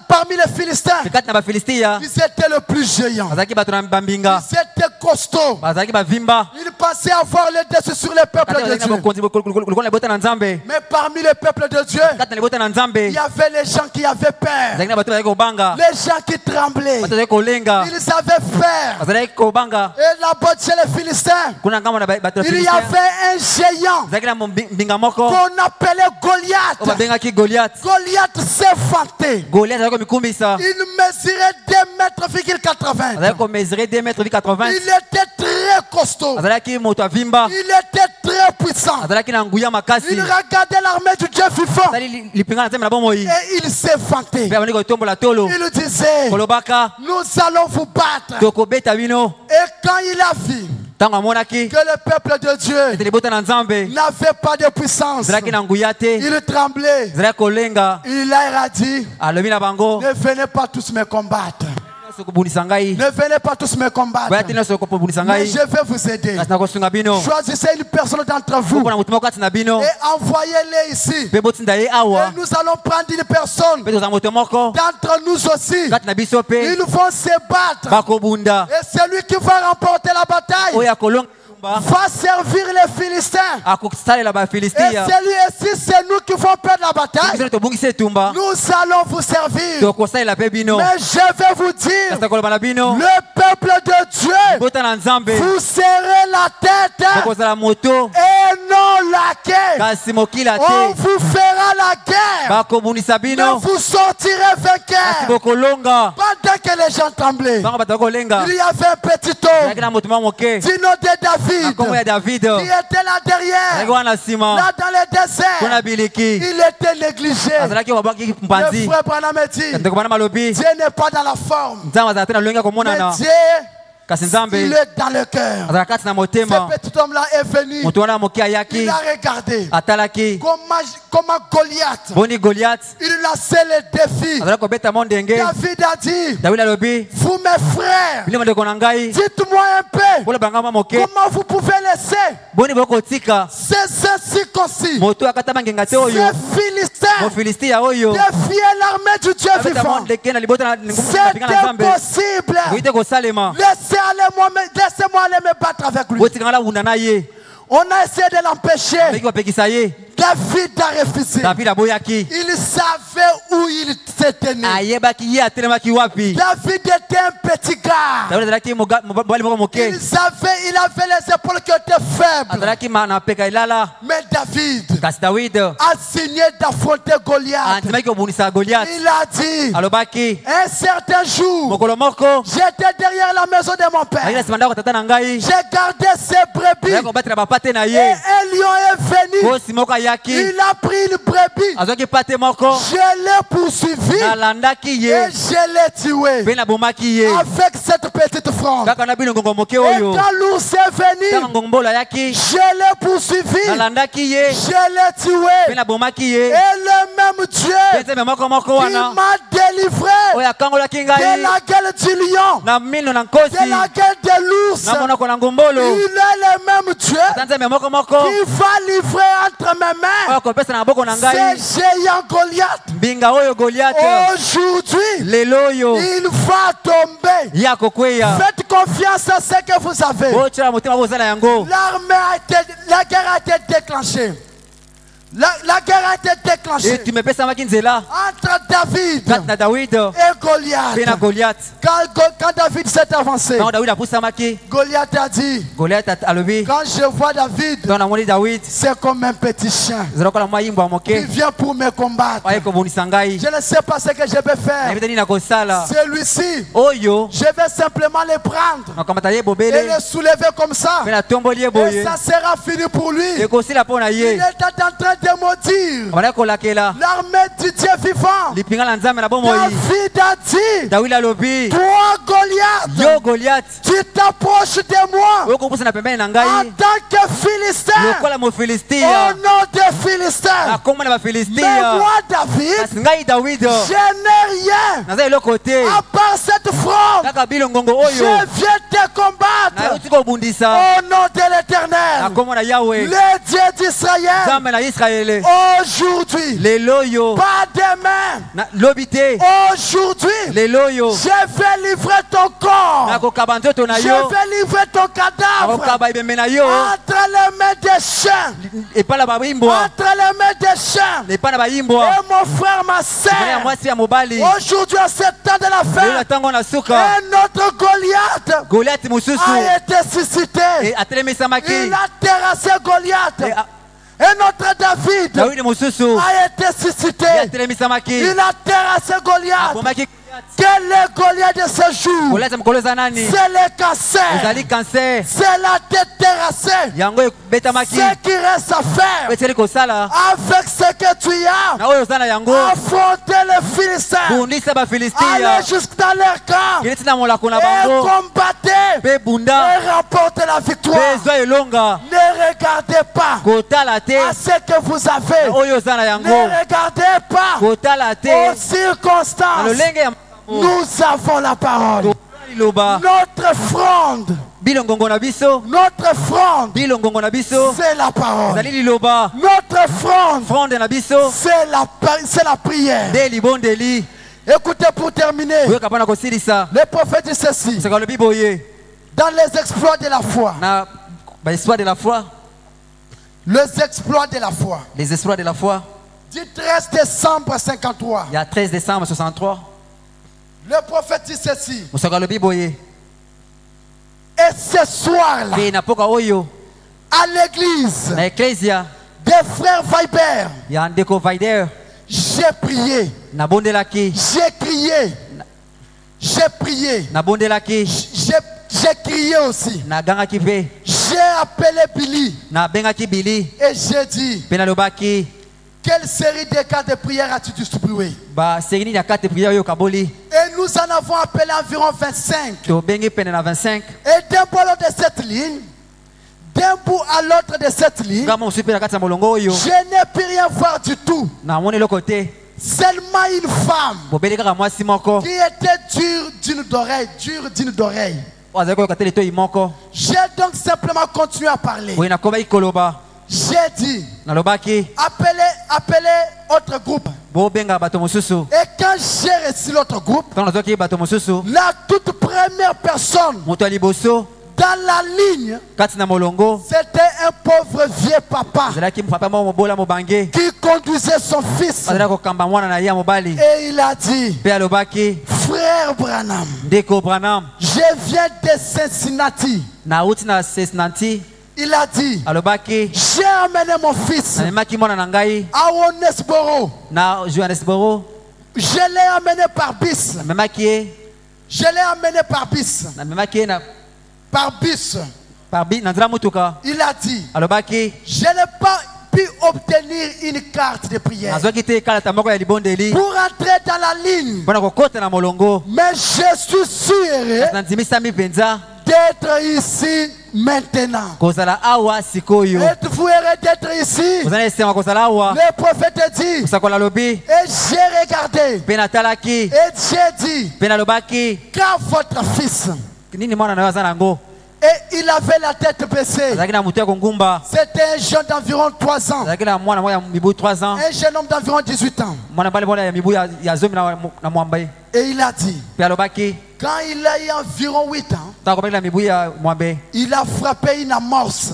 parmi les Philistins, mpe kati na bafilistia ils étaient le plus géants. bazalaki bato na bambinga Ils étaient étaient costauds. bazalaki bavimba Ils pensaient avoir le dessus sur les peuples de Dieu. lokola libota na nzambe Mais parmi les peuples de Dieu, kati na libota na il nzambe y avait les gens qui avaient peur. bazalaki na bato bazalaki kobanga Les gens qui tremblaient. bato bazalaki kolenga Ils avaient peur. bazalaki kobanga Et là-bas chez les Philistins, kuna ngambo na bato ya il y Philistia avait un géant bazalaki na mbinga moko qu'on appelait oyo Goliath. babengaki Goliath. Goliath s'est vanté. Goliath azalaki komikumbisa Il mesurait 2,80 azalaki komesure 2,80 m. Il était très costaud. azalaki moto avimba Il était très puissant. azalaki na nguya makasi Il regardait l'armée du Dieu vivant azali lipinga na nzambe na bomoi et il s'est vanté. mpe abandi kotombola tolo Il disait, kolobaka nous allons vous battre. tokobeta bino Et quand il a vu ntango amonaki que le peuple de Dieu ete libota na nzambe n'avait pas de puissance, azalaki na nguya te il tremblait. azalaki kolenga Il a dit, alobi na bango ne venez pas tous me combattre. nyonso kobundisa ngai Ne venez pas tous me combattre. boya te nyonso kobundisa Mais ngai je vais vous aider. kasi nakosunga bino Choisissez une personne d'entre vous mpona motu moko kati na bino et envoyez-les ici. mpe botinda ye Et awa nous allons prendre une personne mpe tozala moto moko d'entre nous aussi. kati na biso mpe Ils vont se battre. bakobunda Et celui qui va remporter la bataille oyo akolonga tumba va servir les Philistins. akosalela Et bafilistia celui-ci, c'est nous qui vont perdre la bataille. biso tobungisa etumba Nous allons vous servir. tokosalela mpe bino Mais je vais vous dire, kasi koloba na bino le peuple de Dieu, bota na nzambe vous serrez la tête bokozala moto et non la queue. kasi mokila On te vous fera la guerre. bakobundisa Mais bino vous sortirez kasi vainqueur. bokolonga Pendant que les gens tremblaient, bango bato bakolenga il y avait un petit azalaki homme na moto mwa moke du nom de na David nkombo ya david qui était là azalaki derrière, wana na nsima là dans le kuna désert. biliki Il était négligé. azalaki babaki Le mpanzi frère Branham dit, ndeko bana malobi Dieu n'est pas dans la forme, nzambe azala te na lolenge ya mais komonana Dieu, kasi nzambe il est dans le cœur. azala kati na motema Ce petit homme-là est venu. moto wana moke ayaki Il a regardé atalaki comment Goliath, boni Goliath il lançait le défi. azalaki kobeta mo ndenge David a dit, david alobi vous mes frères, bino bandeko na ngai dites-moi un peu, bolobanga mwa moke comment vous pouvez laisser boni bokotika ces incirconcis, moto akata bangenga te ces oyo Philistins, mofilistia oyo défier l'armée du Dieu abeta mo vivant? ndenge na libota na pinga na C'est nzambe impossible. koyite kosalema Laissez-moi aller me battre avec lui. botikanga la wunda na ye On a essayé de l'empêcher. beki bapekisa ye David a refusé. david aboyaki Il savait où il s'était né. ayebaki ye atelemaki wapi David était un petit gars. david azalaki mobali moko moke Il avait les épaules qui étaient faibles. azalaki na peka elala Mais David kasi dawid a signé d'affronter Goliath. andimaki kobundisa Goliath Il a dit, alobaki un certain jour, mokolo moko j'étais derrière la maison de mon azalaki père. na nsima ndako tata na ngai J'ai gardé ses brebis. azalaki kobatela bapate na Et ye un lion est venu. kosi moko ayaki Il a pris une brebis. azwaki pate moko Je l'ai poursuivi nalandaki et ye je l'ai tué mpe nabomaki ye avec cette petite fronde. kaka na bino ngongo moke Et oyo quand l'ours est kaka venu, ngongombolo ayaki je l'ai poursuivi, nalandaki ye je l'ai mpe tué. nabomaki Et ye le même mpe Dieu nzambe moko qui wana m'a délivré oyo akangolaki de ngai la gueule du lion, na mino na de nkosi la gueule de l'ours, na monoko na ngombolo il est le même Dieu ata nzambe moko qui va livrer entre mes mains oyo akopesa na maboko na ngai ce géant Goliath. mbinga oyo Goliath Aujourd'hui, lelo oyo il va tomber. ye akokweya Faites confiance à ce que vous avez. botyala motema bozala yango La guerre a été déclenchée. La guerre a été déclenchée etume epesamaki nzela entre David kati na dawid et mpe na Goliath. Goliath Quand David s'est avancé, ntango dawid apusamaki Goliath a dit, Goliath alobi quand je vois David, ntango namoni dawid c'est comme un petit chien ezala lokola mwa yimbo ya qui moke vient pour me combattre. aye kobundisa ngai Je ne sais pas ce que je vais faire. nayebi te nini nakosala Celui-ci, oyo je vais simplement le prendre nakamata ye et bobele le soulever comme ça. mpe natomboli ye Et boye ça sera fini pour lui. ekosila mpo na Il ye était en train de maudire abandaki kolakela l'armée du Dieu vivant. lipinga na nzambe na bomoi David a dit, dawid alobi toi Goliath, yo Goliath tu t'approches de moi oyo kopusa na pembeni na en ngai tant que Philistin, lokola au mofilistia nom des Philistins. nakombo na Mais bafilistia moi David, kasi ngai dawid je n'ai rien naza eloko te à part cette cette fronde, kaka bilongongo je oyo viens te combattre nauti kobundisa au nom de l'Éternel, na kombo na Yahweh le Dieu d'Israël. Nzambe na Israele Aujourd'hui, lelo oyo pas demain, na lobi te aujourd'hui, lelo oyo je vais livrer ton corps, nakokaba nzoto na je yo vais livrer ton cadavre nakokaba ibembe na yo entre les mains des chiens, epai na bayimbwa entre les mains des chiens. epai na bayimbwa Et mon frère, ma mwana ya sœur, mwasi ya mobali aujourd'hui à ce temps de la lelo na fin, ntango na suka un autre Goliath Goliathi mosusu a été suscité. atelemisamaki Il a terrassé Goliath. Un autre David Dawidi mosusu a été suscité. atelemisamaki Il a terrassé Goliath. abomaki Quel est Goliath de ce jour? Goliathi mokolo eza nani C'est le cancer. ezali cancer C'est la tête terrassée. yango ebetamaki Ce qui reste à faire eteli kosala avec ce que tu as, na oyo oza na yango affronter les Philistins, bundisa bafilistia aller jusqu'à leur camp kende ntina molako na et bango combattre mpe bunda et remporter la mpe victoire. ezwa elonga Ne regardez pas kotala te à ce que vous avez. na oyo oza na yango Ne regardez pas kotala te aux na circonstances. lolenge ya Nous avons la parole. liloba Notre fronde, bilongongo na biso notre fronde, bilongongo na biso c'est la parole. ezali liloba Notre fronde, fronde na biso c'est la prière. nde libondeli Écoutez, pour terminer, oyoka mpona kosilisa le prophète dit ceci seka lobi boye dans les exploits de la foi. na bahistoire de la foi Les exploits de la foi. les exploits de la foi Du 13 décembre 53. il y a 13 décembre 63 Le prophète dit ceci. mosaka lobi boye Et ce soir-là, mpe na mpoka oyo à l'église na eklesia des frères Weiber, ya ndeko vaider j'ai prié, nabondelaki j'ai crié, j'ai prié, nabondelaki j'ai crié aussi. nagangaki mpe J'ai appelé Billy nabengaki bili et j'ai dit, mpe nalobaki quelle série de cas de prière as-tu distribué? baseri nini ya kati priere oyo kaboli Et nous en avons appelé environ 25. tobengi pene na 25 Et d'un bout à l'autre de cette ligne, d'un bout à l'autre de cette ligne, nga mosusu mpe na kati ya molongo oyo je n'ai pu rien voir du tout. namoni eloko te Seulement une femme bobeli kaka mwasi moko qui était dure d'une d'oreille. oyo azali koyoka te litoi moko J'ai donc simplement continué à parler. boye nakomaki koloba J'ai dit, nalobaki appelez autre groupe. bobenga bato mosusu Et quand j'ai reçu l'autre groupe, ntango nazwaki bato mosusu la toute première personne moto ya liboso dans la ligne, kati na molongo c'était un pauvre vieux papa azalaki papa moko mobola mobange qui conduisait son fils. azalaki kokamba mwana na ye ya mobali Et il a dit, mpe alobaki frère Branham, ndeko branham je viens de Cincinnati. nauti na Cincinnati Il a dit, alobaki j'ai amené mon fils namemaki mwana na ngai à Onesboro. na Johannesboro Je l'ai amené par bis. namemaki ye Je l'ai amené par bis. namemaki ye Par bus. na nzela motuka Il a dit, alobaki je n'ai pas pu obtenir une carte de prière nazwaki te kalata moko ya libondeli pour entrer dans la ligne. mpona kokota na molongo Mais je suis sûr nandimisami mpenza d'être ici maintenant. kozala awa sikoyo Êtes-vous heureux d'être ici? ozali esenga kozala awa Le prophète dit, kosakola lobi et j'ai regardé, mpe natalaki et j'ai dit, mpe nalobaki quand votre fils, nini mwana na yo aza nango et il avait la tête baissée, azalaki na motu ya kongumba c'était un jeune d'environ 3 ans, azalaki na mwana moko ya mibu 3 ans un jeune homme d'environ 18 ans. mwana bali moko ya mibu ya zomi na mwamba ye Et il a dit, mpe alobaki quand il a eu environ 8 ans, ntango akomaki na mibu ya mwambe il a frappé une amorce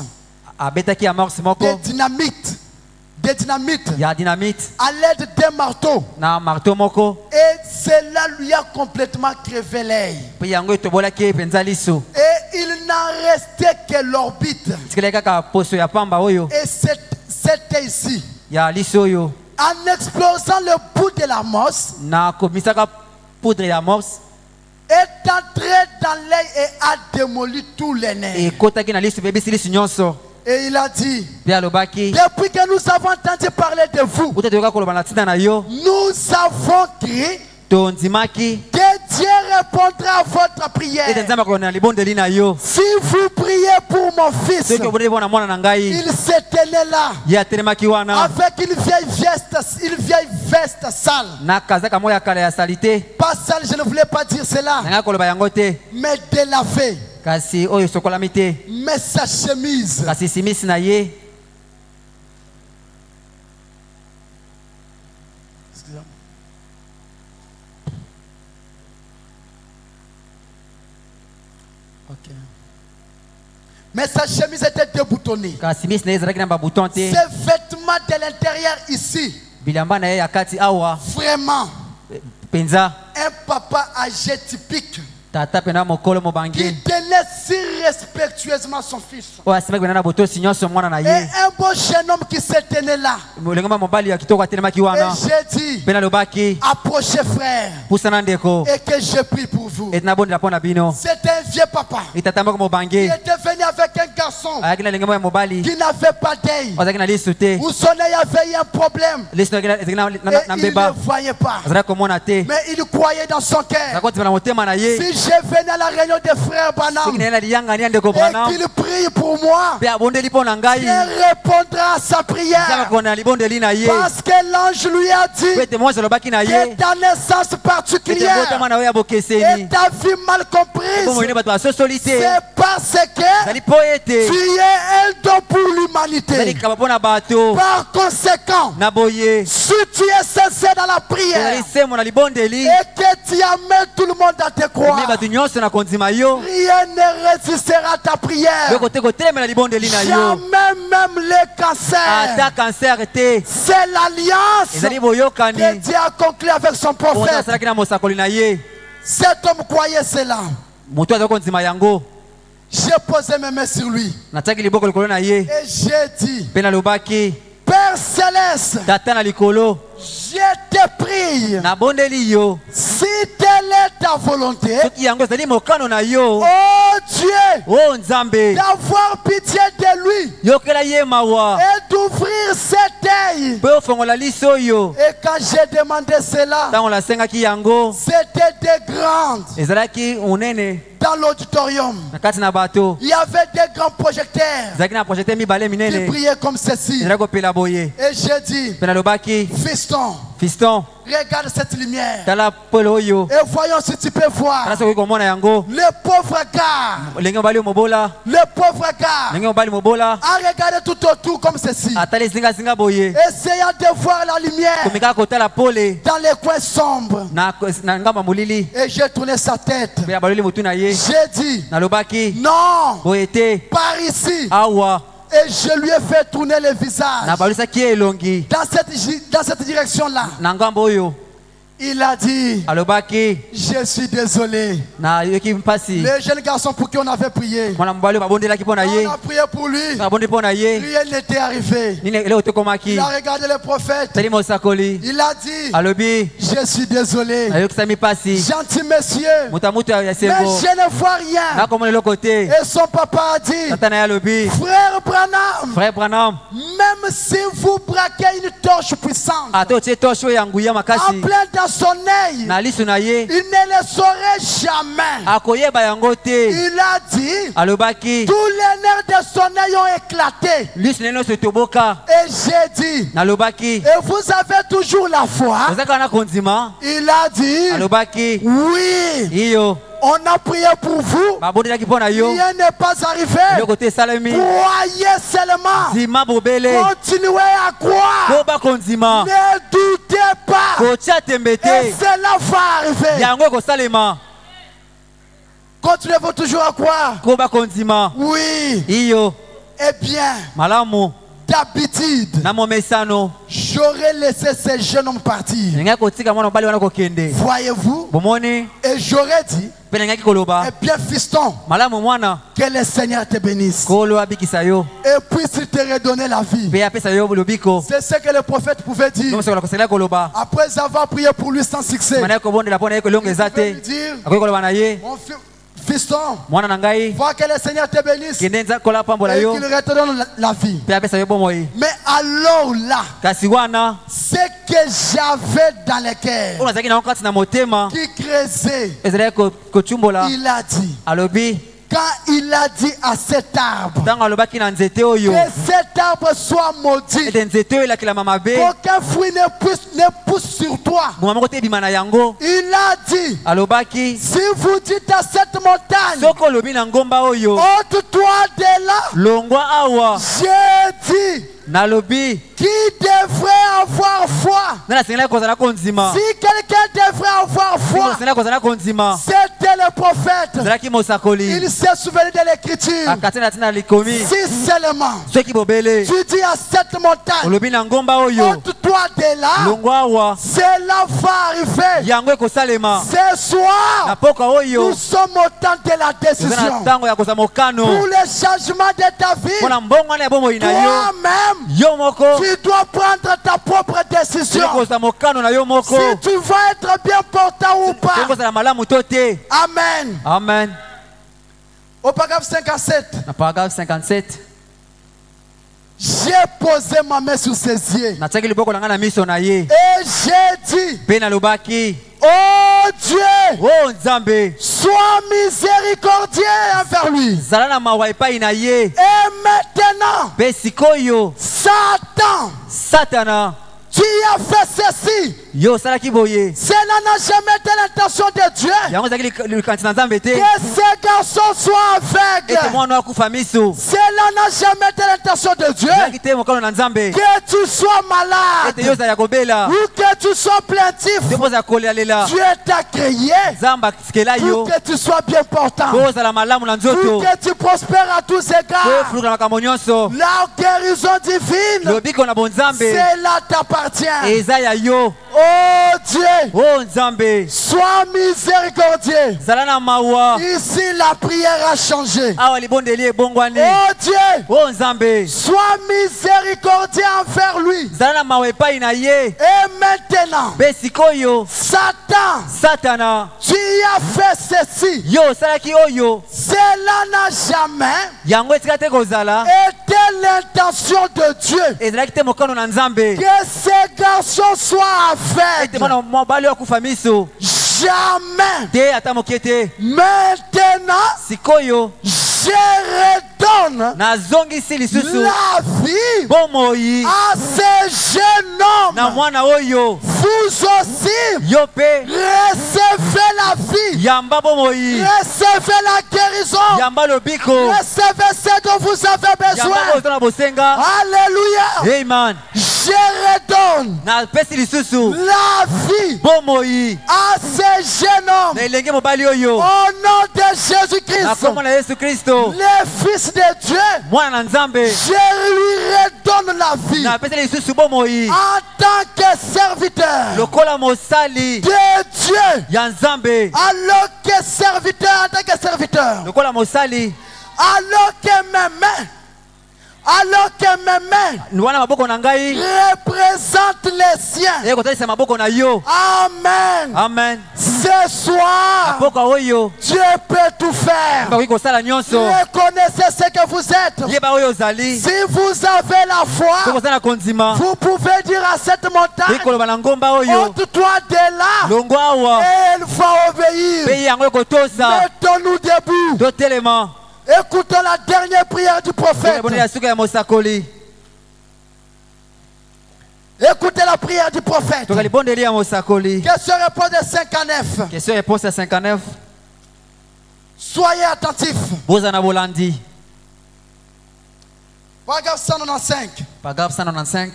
abetaki amorce moko de dynamite ya dynamite à l'aide d'un marteau. na marteau moko Et cela lui a complètement crevé l'œil. mpe yango etobolaki ye mpenza liso Et il n'en restait que l'orbite. tikelaki kaka poso ya pamba oyo Et c'était ici. ya liso oyo En explosant le bout de la mosse, na komisaka poudre ya amorce est entré dans l'œil et a démoli tous les nerfs. ekotaki na liso mpe ebisi liso nyonso Et il a dit, mpe alobaki depuis que nous avons entendu parler de vous, uta toyoka koloba na ntina na yo nous avons cru tondimaki que Dieu répondra à votre prière. ete nzambe akona libondeli na yo Si vous priez pour mon fils, soki obondeli mpo na mwana na ngai il se tenait là ye atelemaki wana avec une vieille veste sale. na kazaka moko ya kala ya sali te Pas sale, je ne voulais pas dire cela, nanga koloba yango te mais délavé. kasi oyo esokolami te Mais sa chemise, kasi simisi na ye ok. Mais sa chemise était déboutonnée. kasi simisi na ye ezalaki na babuton te Ses vêtements de l'intérieur ici, bilamba na ye ya kati awa vraiment, mpenza un papa âgé typique tata mpena mokolo qui mobangi tenait si respectueusement son fils. oyo asimaki pena na botosi nyonso mwana na Et ye un beau jeune homme qui se tenait là. molenge mwa mobali ya kitoko atelemaki Et wana j'ai dit, mpe nalobaki approchez frère pusana ndeko et que je prie pour vous. ete nabondela mpo na bino C'est un vieux papa etata moko qui mobangi était venu avec un garçon ayaki na lenge moko ya mobali qui n'avait pas d'œil. azalaki na lisu te Où son œil avait eu un problème. lisu ezalaki na Et il mbeba ne voyait pas. azalaki komona te Mais il croyait dans son cœur. azalaki kotima na motema na ye Si je venais à la réunion des frères Branham soki naye na liyangani ya ndeko et branam qu'il prie pour moi, mpe abondeli mpo na ngai il répondra à sa nzambe prière. akona libondeli na ye Parce que l'ange lui a mpe dit ete mwasi alobaki na que ye ta naissance ete particulière botama na yo ya et bokeseni ta vie mal mpo comprise, moyine bato basosoli te c'est parce que ezali mpo ete tu es un don pour l'humanité. ezali kaba mpo na bato Par conséquent, na boye si tu es sincère dans la prière ezali semo na libondeli et que tu amènes tout le monde à te omi croire, bato nyonso na kondima yo rien ne résistera à ta prière. yoko te kotelemela libondeli na yo Jamais même les cancers. ata kanser te C'est l'alliance ezali boyokani que Dieu a conclu avec son moto prophète. asalaki na mosakoli na ye Cet homme croyait cela. moto azali kondima yango J'ai posé mes mains sur lui natiaki liboko likolo na ye et j'ai dit, mpe nalobaki Père Céleste, tata na likolo je te prie, nabondeli yo si telle est ta volonté, soki yango ezali mokano na yo oh Dieu, o nzambe d'avoir pitié de lui yokela ye mawa et d'ouvrir cet œil. mpe ofongola liso oyo Et quand j'ai demandé cela, ntango nasengaki yango c'était des grandes. ezalaki monene Dans l'auditorium, na kati na bato il y avait des grands projecteurs ezalaki na projete mibale qui minene priaient comme ceci. ezalaki kopela boye Et j'ai dit, mpe nalobaki fiston, fiston regarde cette lumière tala polo oyo et voyons si tu peux tala voir soki komona yango le pauvre gars. ndenge mobali oyo mobola Le pauvre gars ndenge mobali mobola a regardé tout autour comme ceci, atali ezingazinga boye essayant de voir la lumière komikaka kotala pole dans les coins sombres. na ngambo ya molili Et j'ai tourné sa tête. mpe ya baloli motu na ye J'ai dit, nalobaki non, boye te par ici. awa Et je lui ai fait tourner le visage nabalusaki ye elongi dans cette direction-là. na ngambo oyo Il a dit, alobaki je suis désolé. nayoki mpasi Le jeune garçon pour qui on avait prié, mwana mobali oyo babondelaki mpo na ye on a prié pour lui. babondi mpo na ye Rien n'était arrivé. nini eloko tekomaki Il a regardé le prophète. tali mosakoli Il a dit, alobi je suis désolé. nayokisami mpasi Gentil monsieur, moto ya mutu ya mais sembo je ne vois rien. nakomona eloko te Et son papa a dit, tata na ye alobi frère Branham, frère branam même si vous braquez une torche puissante ata otie toshe oyo ya nguya en makasi plein dans son œil, na lisu na ye il ne le saurait jamais. akoyeba yango te Il a dit, alobaki tous les nerfs de son œil ont éclaté. lisu na ye nyonso etoboka Et j'ai dit, nalobaki et vous avez toujours la foi? oza kaka na kondima Il a dit, alobaki oui, iyo on a prié pour vous. babondelaki mpo na yo Rien n'est pas arrivé. eloko te esalemi Croyez seulement. ndima bobele Continuez à croire. po bakondima Ne doutez pas. kotia tembe Et te cela va arriver. yango ekosalema Continuez-vous toujours à croire? ko bakondima Oui. iyo Eh bien, malamu d'habitude, na momesano j'aurais laissé ces jeunes hommes partir. ningaki kotika mwana mobali wana kokende Voyez-vous? bomoni Et j'aurais dit, mpe ningaki koloba eh bien, fiston, malamu mwana que le Seigneur te bénisse kolo abikisa yo et puisse te redonner la vie. mpe apesa yo lobiko C'est ce que le prophète pouvait dire. nomosokola kosengelaki koloba Après avoir prié pour lui sans succès, mana ye kobondela mpo na ye kolongo eza il pouvait te lui dire, akoki koloba na ye mon Fiston, mwana na ngai vois que le Seigneur te bénisse et kende nzambe kola pambola yo qu'il redonne la vie. mpe apesa yo bomoi. Mais alors là, Kasi wana ce que j'avais dans le cœur oyo nazalaki nango kati na motema qui creusait, ezalaki kotumbola il a dit, alobi quand il a dit à cet arbre ntango alobaki na nzete oyo que cet arbre soit maudit, ete nzete oyo elakelama mabe qu'aucun fruit ne pousse sur toi. mbuma moko te ebima na yango. Il a dit, Alobaki si vous dites à cette montagne, soki olobi na ngomba oyo ôte-toi de là, longwa awa j'ai dit, nalobi qui devrait avoir foi? nani asengelaki kozala kondima Si quelqu'un devrait avoir foi, asengelaki kozala kondima c'était le prophète. ezalaki mosakoli Il s'est souvenu de l'écriture. akati na ntina likomi Si seulement soki bobele tu dis à cette montagne, olobi na ngomba oyo ôte-toi de là, longwa awa cela va arriver. yango ekosalema. Ce soir, Na poka oyo nous sommes au temps de la eza na décision. ntango ya kozala mokano Pour le changement de ta vie, mpona mbongwana ya bomoi na yo toi-même, yo moko tu dois prendre ta propre décision. soki kozala mokano na yo moko Si tu vas être bien portant ou soki pas. kozala malamu to te. Amen. Amen. Au paragraphe 57, Na paragraphe 57 j'ai posé ma main sur ses yeux. natiaki liboko na ngai na miso na ye Et j'ai dit, mpe nalobaki oh Dieu, o nzambe sois miséricordieux envers lui. zala na mawa epai na ye Et maintenant, mpe sikoyo Satan, satana tu as fait ceci. yo osalaki boye Cela n'a jamais été l'intention de Dieu. yango ezalaki likanisi na nzambe te Que ces garçons soient ete aveugles. mwana akufa miso Cela n'a jamais été l'intention de Dieu. ezalaki te mokano na nzambe Que tu sois ete yo malade ozala ya kobela ou que tu sois plaintif, te mpo ozala kolialela Dieu t'a créé nzambe asikela pour yo que tu sois bien portant, mpo ozala malamu na pour nzoto que tu prospères à tous mpo égards. ofuluka na makambo nyonso La guérison divine, lobiko na bonzambe cela t'appartient. eza ya yo Oh Dieu, o nzambe sois miséricordieux. zala na mawa Ici, la prière a changé. awa libondeli ebongwani Oh Dieu, o nzambe sois miséricordieux envers lui. zala na mawa epai na ye Et maintenant, mpe sikoyo Satan, satana tu as fait ceci. yo osalaki oyo Cela n'a jamais yango etika te kozala été l'intention de Dieu. ezalaki te mokano na nzambe Que ces garçons soient ete aveugles. mwana mobali oyo akufa miso Jamais. te ata moke te Maintenant, sikoyo je redonne nazongisi lisusu la vie bomoi à ce jeune na homme. mwana oyo Vous aussi, yo mpe recevez la vie. yamba bomoi Recevez la guérison. yamba lobiko Recevez ce dont vous avez yamba besoin. oyo oza na bosenga Alléluia. amen Je redonne napesi lisusu la vie bomoi à ce jeune homme. na elenge mobali oyo Au nom de na Jésus-Christ, kombo na yesu kristo le Fils de Dieu, mwana na nzambe je lui redonne la vie napesi lisusu bomoi en tant que serviteur lokola mosali de Dieu. ya nzambe Alors que serviteur, en tant que serviteur, lokola mosali alors que mes mains wana maboko na ngai représentent les siens. ekotalisa maboko na yo Amen. amen Ce soir, mboka oyo Dieu peut tout faire. bakoki kosala nyonso Reconnaissez ce que vous êtes. yeba oyo ozali Si vous avez la soki foi, oza na kondima vous pouvez dire à cette montagne, ekoloba na ngomba oyo ôte-toi de là, longo awa et elle va obéir. mpe yango ekotosa Mettons-nous debout. totelema Écoutons la dernière prière du prophète. bonela suka ya mosakoli Écoutez la prière du prophète. toka libondeli ya mosakoli Question-réponse de 59. question réponse ya 59 Soyez attentifs. boza na bolandi Paragraphe 195. paragraphe 195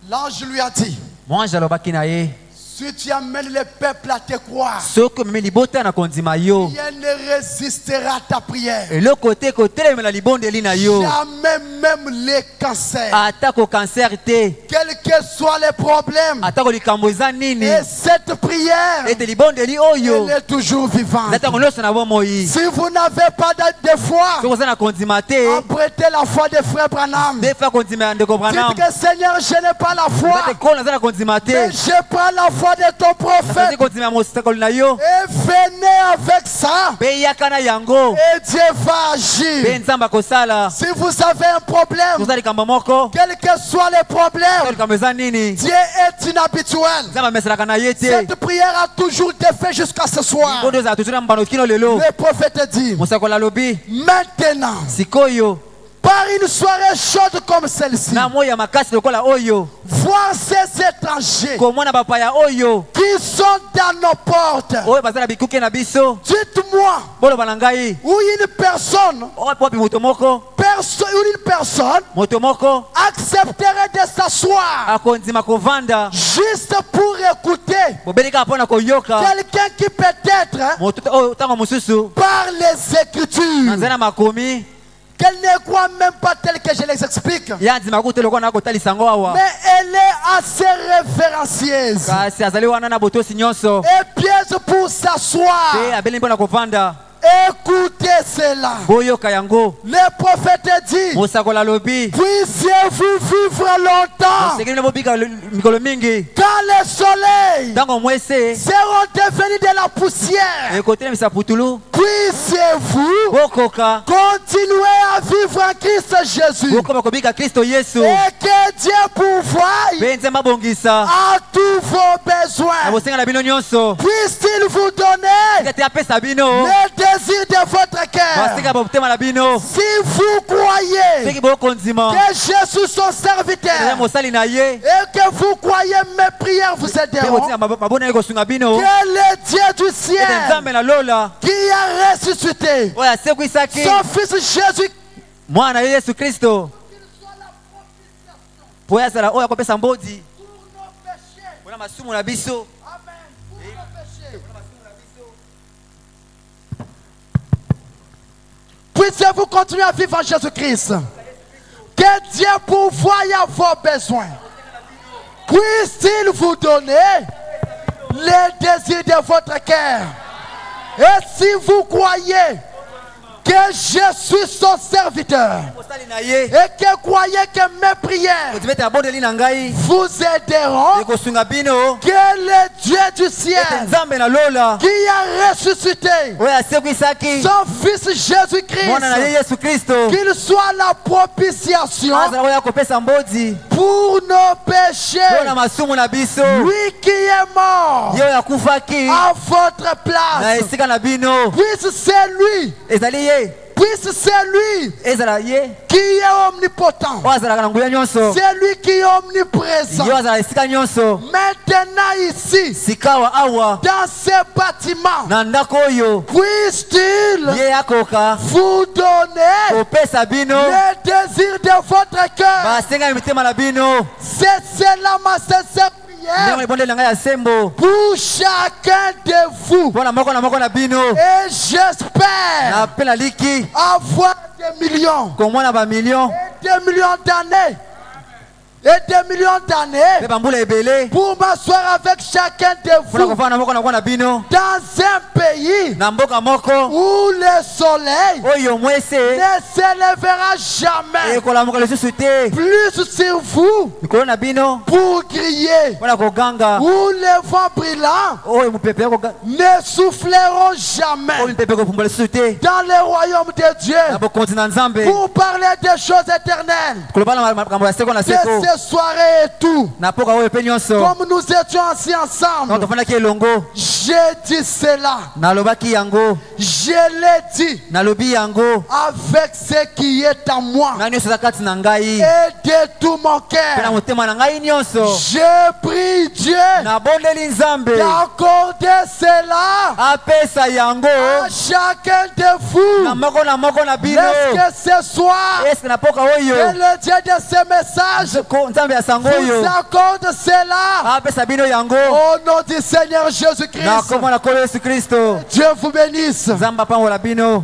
L'ange lui a dit, mwange alobaki na ye si tu amènes le peuple à te croire, soki omemi libota na kondima yo rien ne résistera à ta prière. eloko te kotelemela libondeli na yo Jamais même les cancers. atako cancer te Quels que soient les problèmes. atako likambo eza nini Et cette prière, ete libondeli oyo elle est toujours vivante. eza ntango nyonso na bomoi Si vous n'avez pas de foi, soki oza na kondima te empruntez la foi de frère Branham. ndefa kondima ya ndeko branam Dites que Seigneur, je n'ai pas la foi, ete kola aza na kondima te mais je prends la foi voix de ton prophète. kondima mosakoli na yo Et venez avec ça. mpe yaka na yango Et Dieu va mpe agir. nzambe akosala. Si vous avez un problème, toza likambo moko quels que soient les problèmes, likambo eza nini Dieu est inhabituel. nzambe amesalaka na ye te Cette prière a toujours été faite jusqu'à ce soir. bondo ezala tozwi na mbano kino lelo. Le prophète dit, mosakoli alobi maintenant, sikoyo par une soirée chaude comme celle-ci, na moi ya makasi lokola oyo voir ces étrangers komona bapaya oyo qui sont dans nos portes. oyo baza na bikuke na biso Dites-moi, boloba na ngai où une personne, wapi moto moko moto moko accepterait de s'asseoir akondima kovanda juste pour écouter bobeli kaka mpo na koyoka quelqu'un qui peut-être moto oyo ntango mosusu par les Écritures, naza na makomi qu'elle ne croit même pas tel que je les explique, ya ndima kutu lokola na kotalisa yango awa mais elle est assez révérencieuse kasi azali wana na botosi nyonso et pièce pour s'asseoir. mpe abeli mpo na kovanda Écoutez cela. boyoka yango. Le prophète dit, mosakoli alobi puissiez-vous vivre longtemps osengeli na bobika mikolo mingi quand le soleil ntango mwese seront devenus de la poussière. ekotelemisa putulu Puissiez-vous bokoka continuer à vivre en Christ Jésus bokoma kobika kristo yesu et que Dieu pourvoie mpe nzambe abongisa à tous vos na besoins. bosenga na bino nyonso Puisse-t-il vous donner ete apesa bino le désir de votre cœur. basika botema na bino Si vous croyez soki bokondima que Jésus son serviteur mosali na ye et que vous croyez mes prières vous mpe aideront, botinga mabona ye kosunga bino que le Dieu du ete ciel nzambe na lola qui a ressuscité oyo asekwisaki son fils Jésus mwana ye yesu kristo po oyo azala oyo akopesa mbodi mpona masumu na biso. puissiez-vous continuer à vivre en Jésus-Christ. Que Dieu pourvoie à vos besoins. Puisse-t-il vous donner les désirs de votre cœur. Et si vous croyez que je suis son serviteur mosali na ye et que croyez que mes prières oti bete abondeli na ngai vous aideront, ekosunga bino que le Dieu du ete ciel nzambe na lola qui a ressuscité oyo asekwisaki son fils mwana na ye Jésus-Christ, yesu kristo qu'il soit la propitiation azala oyo akopesa mbodi pour nos péchés. mpona masumu na biso Lui qui est mort ye oyo akufaki à votre na place. esika na bino Puisse c'est lui, ezali ye puisse c'est lui ezala ye qui est omnipotent. oyo azalaka na nguya nyonso C'est lui qui est omniprésent. ye oyo azala esika nyonso Maintenant ici, sikawa awa dans ce bâtiment, na ndako oyo puisse-t-il ye akoka vous donner kopesa bino le désir de votre cœur. basengami mitema na bino C'est cela ma sincère ndenge prière libondeli na ngai ya sembo pour chacun de vous. mpona moko na bino Et j'espère na mpe naliki avoir des millions komona bamillion et des millions d'années et des millions d'années mpe bambula ebele pour m'asseoir avec chacun de mpona vous kofanda moko na bino dans un pays na mboka moko où le soleil oyo mwese ne s'élèvera jamais ekolamuka lisusu te plus sur vous mikolo na bino pour crier, mpona koganga où les vents brillants oyo mopepe ne souffleront jamais oyo mipepe kopumbwa lisusu te dans le royaume de na Dieu bokonzi na nzambe pour parler des choses éternelles. koloba na makambo ya seko na De seko ces soirées et tout, na mpoka oyo mpe nyonso comme nous étions assis ntango ensemble, tofandaki elongo j'ai dit cela, nalobaki yango je l'ai dit nalobi yango avec ce qui est en moi ngai nyonso eza kati na ngai et de tout mon mpe na cœur. motema na ngai nyonso Je prie Dieu nabondeli nzambe d'accorder cela apesa yango à chacun de vous. na moko na bino Est-ce que ce soir, eske na mpoka oyo que le Dieu de ce message nzambe ya sango vous oyo accorde cela apesa bino yango au nom du Seigneur na Jésus-Christ. kombo na nkolo yesu kristo Dieu vous bénisse. nzambe apambola bino.